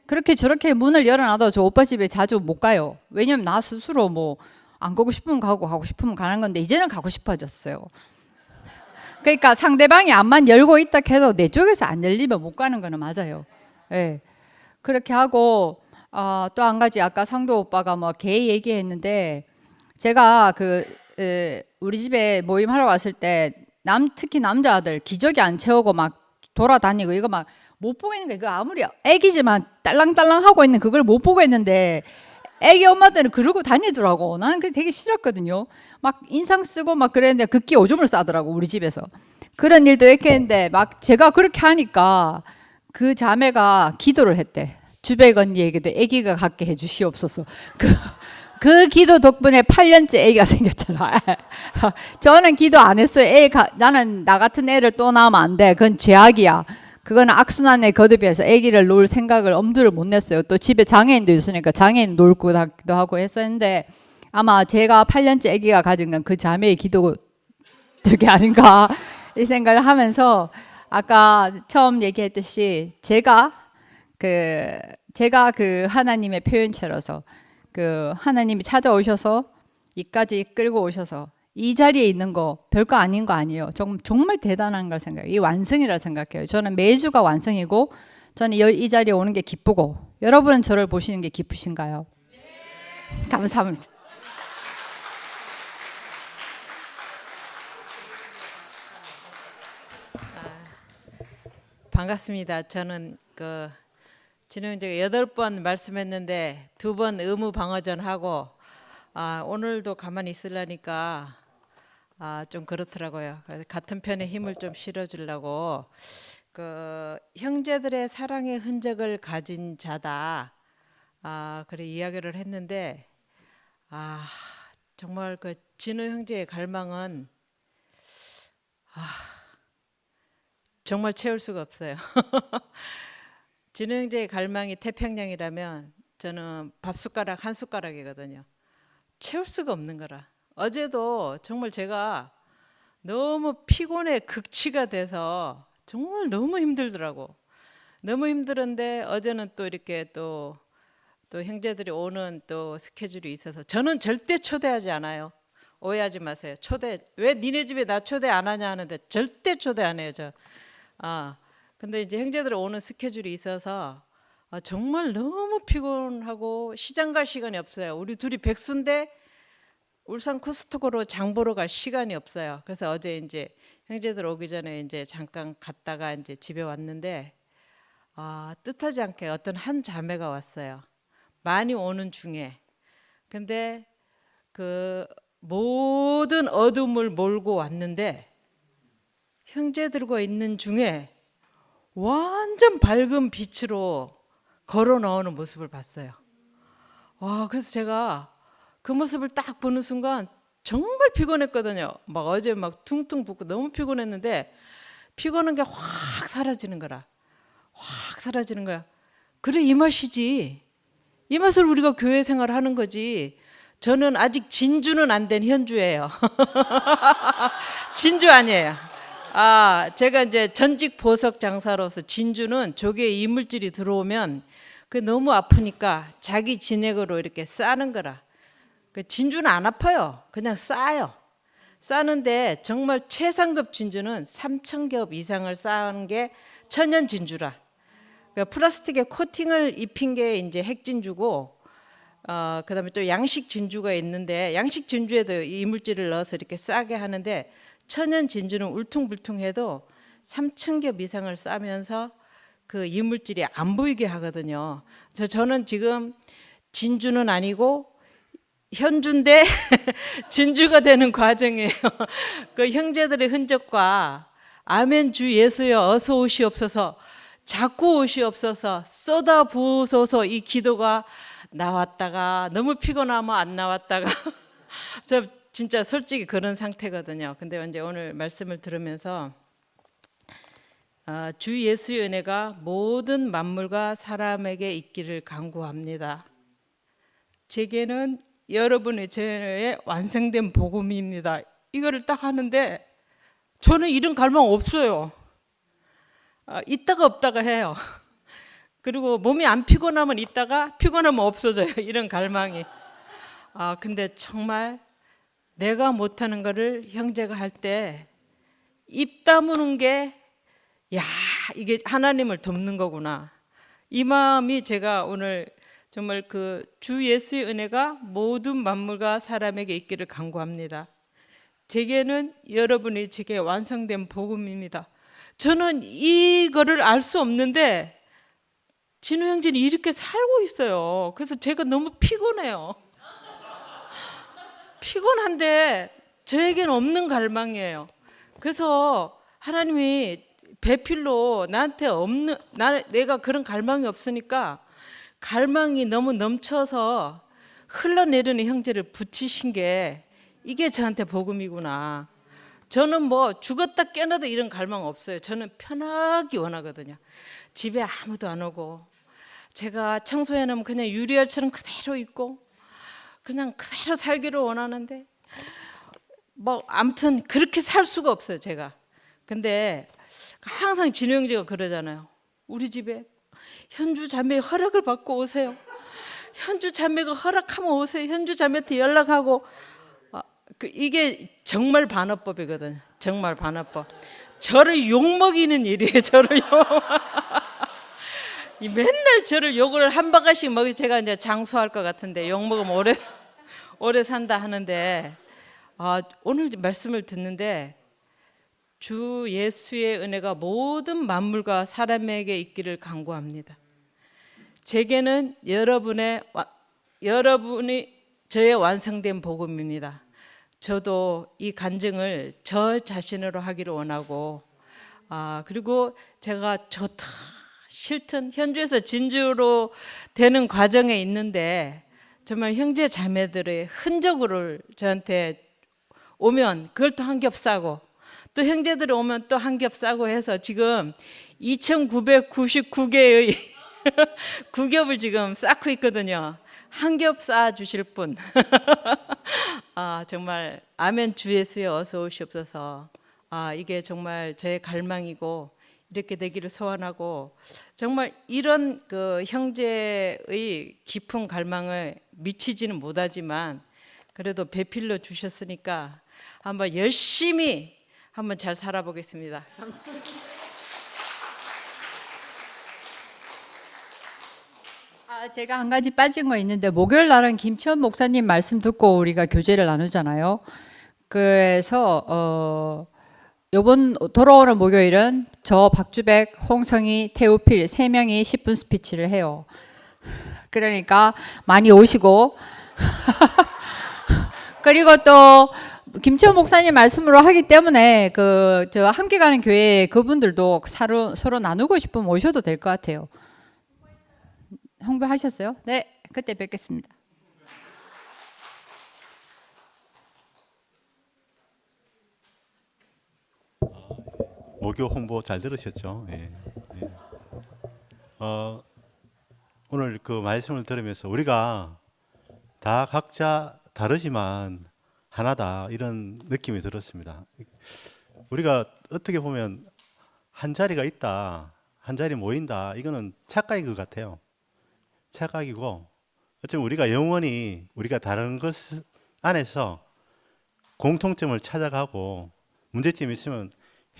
그렇게 저렇게 문을 열어놔도 저 오빠 집에 자주 못 가요. 왜냐면 나 스스로 뭐 안 가고 싶으면 가고 싶으면 가는 건데 이제는 가고 싶어졌어요. 그러니까 상대방이 앞만 열고 있다 해도 내 쪽에서 안 열리면 못 가는 거는 맞아요. 네. 그렇게 하고 또 한 가지 아까 상도 오빠가 뭐 개 얘기했는데 제가 우리 집에 모임하러 왔을 때 특히 남자들 기저귀 안 채우고 막 돌아다니고 이거 막 못 보겠는 거예요. 아무리 애기지만 딸랑딸랑 하고 있는 그걸 못 보고 있는데 애기 엄마들은 그러고 다니더라고. 나는 그게 되게 싫었거든요. 막 인상 쓰고 막 그랬는데 극기 오줌을 싸더라고 우리 집에서. 그런 일도 이렇게 했는데 막 제가 그렇게 하니까 그 자매가 기도를 했대. 주백 언니에게도 아기가 갖게 해주시옵소서. 그 기도 덕분에 8년째 아기가 생겼잖아. 저는 기도 안 했어요. 나는 나 같은 애를 또 낳으면 안 돼. 그건 죄악이야. 그거는 악순환에 거듭해서 아기를 놓을 생각을 엄두를 못 냈어요. 또 집에 장애인도 있으니까 장애인 놀고 하고 했었는데 아마 제가 8년째 아기가 가진 건 그 자매의 기도 덕이 아닌가 이 생각을 하면서 아까 처음 얘기했듯이 제가 하나님의 표현체로서 하나님이 찾아오셔서 이까지 끌고 오셔서 이 자리에 있는 거 별거 아닌 거 아니에요. 정말 대단한 걸 생각해요. 이 완성이라 생각해요. 저는 매주가 완성이고 저는 이 자리에 오는 게 기쁘고 여러분은 저를 보시는 게 기쁘신가요? 감사합니다. 반갑습니다. 저는 진우 형제가 8번 말씀했는데 2번 의무 방어전 하고 오늘도 가만히 있으려니까 좀 그렇더라고요. 같은 편에 힘을 좀 실어주려고 형제들의 사랑의 흔적을 가진 자다. 그래 이야기를 했는데 정말 진우 형제의 갈망은 정말 채울 수가 없어요. 진우 형제의 갈망이 태평양이라면 저는 밥숟가락 한 숟가락이거든요. 채울 수가 없는 거라. 어제도 정말 제가 너무 피곤에 극치가 돼서 정말 너무 힘들더라고. 너무 힘들었는데 어제는 또 이렇게 또 형제들이 오는 또 스케줄이 있어서 저는 절대 초대하지 않아요. 오해하지 마세요. 왜 니네 집에 나 초대 안 하냐 하는데 절대 초대 안 해요, 저. 근데 이제 형제들 오는 스케줄이 있어서 정말 너무 피곤하고 시장 갈 시간이 없어요. 우리 둘이 백수인데 울산 코스트코로 장 보러 갈 시간이 없어요. 그래서 어제 이제 형제들 오기 전에 이제 잠깐 갔다가 이제 집에 왔는데 뜻하지 않게 어떤 한 자매가 왔어요. 많이 오는 중에. 근데 모든 어둠을 몰고 왔는데 형제들과 있는 중에 완전 밝은 빛으로 걸어 나오는 모습을 봤어요. 그래서 제가 그 모습을 딱 보는 순간 정말 피곤했거든요. 막 어제 막 퉁퉁 붓고 너무 피곤했는데 피곤한 게 확 사라지는 거라. 확 사라지는 거야. 그래 이 맛이지. 이 맛을 우리가 교회 생활하는 거지. 저는 아직 진주는 안 된 현주예요. 진주 아니에요. 제가 이제 전직 보석 장사로서 진주는 조개에 이물질이 들어오면 너무 아프니까 자기 진액으로 이렇게 싸는 거라. 진주는 안 아파요. 그냥 싸요. 싸는데 정말 최상급 진주는 3,000겹 이상을 쌓은 게 천연 진주라. 플라스틱에 코팅을 입힌 게 이제 핵진주고, 그다음에 또 양식 진주가 있는데 양식 진주에도 이물질을 넣어서 이렇게 싸게 하는데 천연 진주는 울퉁불퉁해도 3,000겹 이상을 싸면서 그 이물질이 안 보이게 하거든요. 그래서 저는 지금 진주는 아니고 현주인데 진주가 되는 과정이에요. 그 형제들의 흔적과 아멘 주 예수여 어서 오시옵소서 자꾸 오시옵소서 쏟아부으소서 이 기도가 나왔다가 너무 피곤하면 안 나왔다가 저 진짜 솔직히 그런 상태거든요. 근데 이제 오늘 말씀을 들으면서 주 예수의 은혜가 모든 만물과 사람에게 있기를 간구합니다. 제게는 여러분의 죄의 완성된 복음입니다. 이거를 딱 하는데 저는 이런 갈망 없어요. 있다가 없다가 해요. 그리고 몸이 안 피곤하면 있다가 피곤하면 없어져요. 이런 갈망이. 근데 정말 내가 못하는 거를 형제가 할 때 입 다무는 게 이게 하나님을 돕는 거구나. 이 마음이 제가 오늘 정말 주 예수의 은혜가 모든 만물과 사람에게 있기를 간구합니다. 제게는 여러분이 제게 완성된 복음입니다. 저는 이거를 알 수 없는데 진우 형제는 이렇게 살고 있어요. 그래서 제가 너무 피곤해요. 피곤한데 저에게는 없는 갈망이에요. 그래서 하나님이 배필로 나한테 내가 그런 갈망이 없으니까 갈망이 너무 넘쳐서 흘러내리는 형제를 붙이신 게 이게 저한테 복음이구나. 저는 뭐 죽었다 깨어나도 이런 갈망 없어요. 저는 편하게 원하거든요. 집에 아무도 안 오고 제가 청소해놓으면 그냥 유리알처럼 그대로 있고 그냥 그대로 살기를 원하는데 뭐 아무튼 그렇게 살 수가 없어요, 제가. 근데 항상 진우 형제가 그러잖아요. 우리 집에 현주 자매의 허락을 받고 오세요. 현주 자매가 허락하면 오세요. 현주 자매한테 연락하고. 이게 정말 반어법이거든요. 정말 반어법. 저를 욕먹이는 일이에요. 저를 이 맨날 저를 욕을 한 바가지씩 먹이 제가 이제 장수할 것 같은데 욕 먹으면 오래 산다 하는데 오늘 말씀을 듣는데 주 예수의 은혜가 모든 만물과 사람에게 있기를 간구합니다. 제게는 여러분이 저의 완성된 복음입니다. 저도 이 간증을 저 자신으로 하기를 원하고 그리고 제가 좋다 싫든 현주에서 진주로 되는 과정에 있는데 정말 형제 자매들의 흔적을 저한테 오면 그걸 또 한 겹 싸고 또 형제들이 오면 또 한 겹 싸고 해서 지금 2999개의 구겹을 지금 쌓고 있거든요. 한 겹 쌓아 주실 분. 정말 아멘 주 예수에 어서 오시옵소서. 이게 정말 저의 갈망이고 이렇게 되기를 소원하고 정말 이런 그 형제의 깊은 갈망을 미치지는 못하지만 그래도 배필로 주셨으니까 한번 열심히 한번 잘 살아보겠습니다. 제가 한 가지 빠진 거 있는데 목요일 날은 김치원 목사님 말씀 듣고 우리가 교제를 나누잖아요. 그래서 이번 돌아오는 목요일은 저 박주백, 홍성희, 태우필 3명이 10분 스피치를 해요. 그러니까 많이 오시고 그리고 또 김치원 목사님 말씀으로 하기 때문에 저 함께 가는 교회 그분들도 서로 나누고 싶으면 오셔도 될 것 같아요. 홍보하셨어요? 네, 그때 뵙겠습니다. 목요 홍보 잘 들으셨죠? 예. 예. 오늘 그 말씀을 들으면서 우리가 다 각자 다르지만 하나다 이런 느낌이 들었습니다. 우리가 어떻게 보면 한 자리가 있다, 한 자리 모인다, 이거는 착각인 것 같아요. 착각이고 어쩌면 우리가 영원히 우리가 다른 것 안에서 공통점을 찾아가고 문제점이 있으면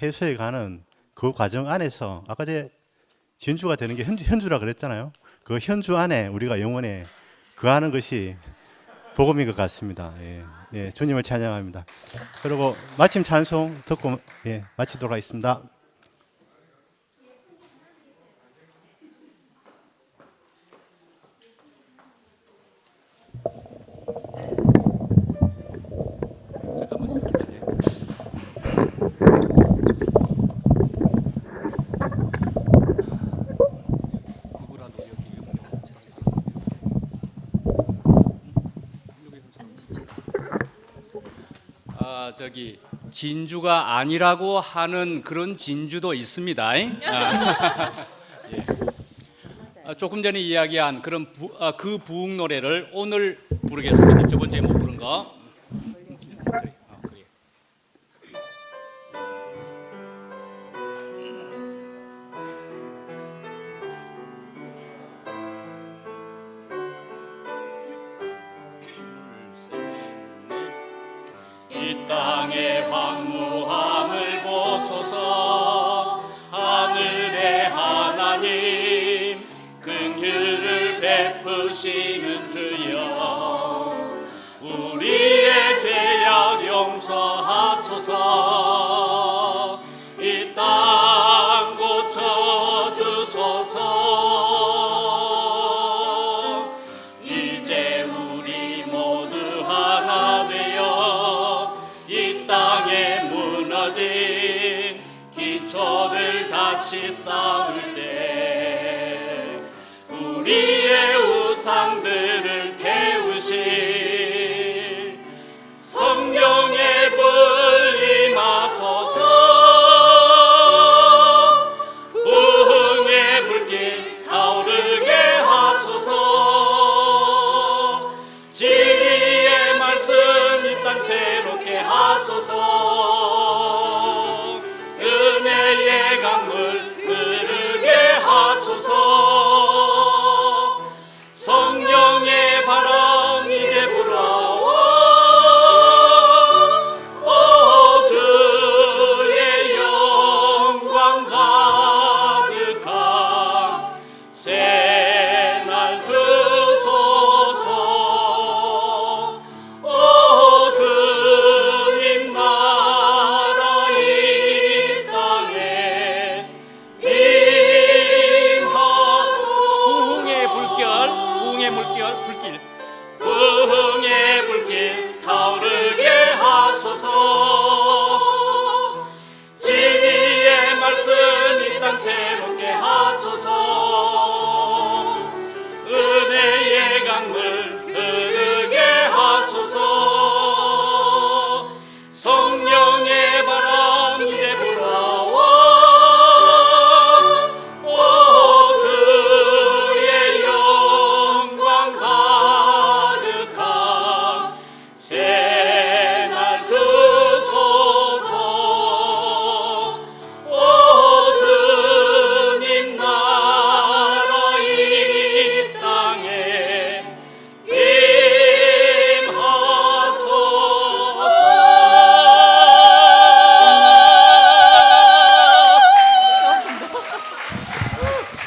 해소해가는 그 과정 안에서 아까 제 진주가 되는 게 현주라 그랬잖아요. 그 현주 안에 우리가 영원히 거하는 것이 복음인 것 같습니다. 예, 주님을 찬양합니다. 그리고 마침 찬송 듣고 마치도록 하겠습니다. 저기 진주가 아니라고 하는 그런 진주도 있습니다. 예. 조금 전에 이야기한 그런 그 부흥 노래를 오늘 부르겠습니다. 저번 주에 못 부른 거. 이 땅의 황무함을 보소서. 하늘의 하나님 긍휼을 베푸시는 주여, 우리의 죄악 용서하소서. 이 땅 고쳐주소서. 이제 우리 모두 하나 되어 이 땅에 무너진 기초를 다시 쌓을 때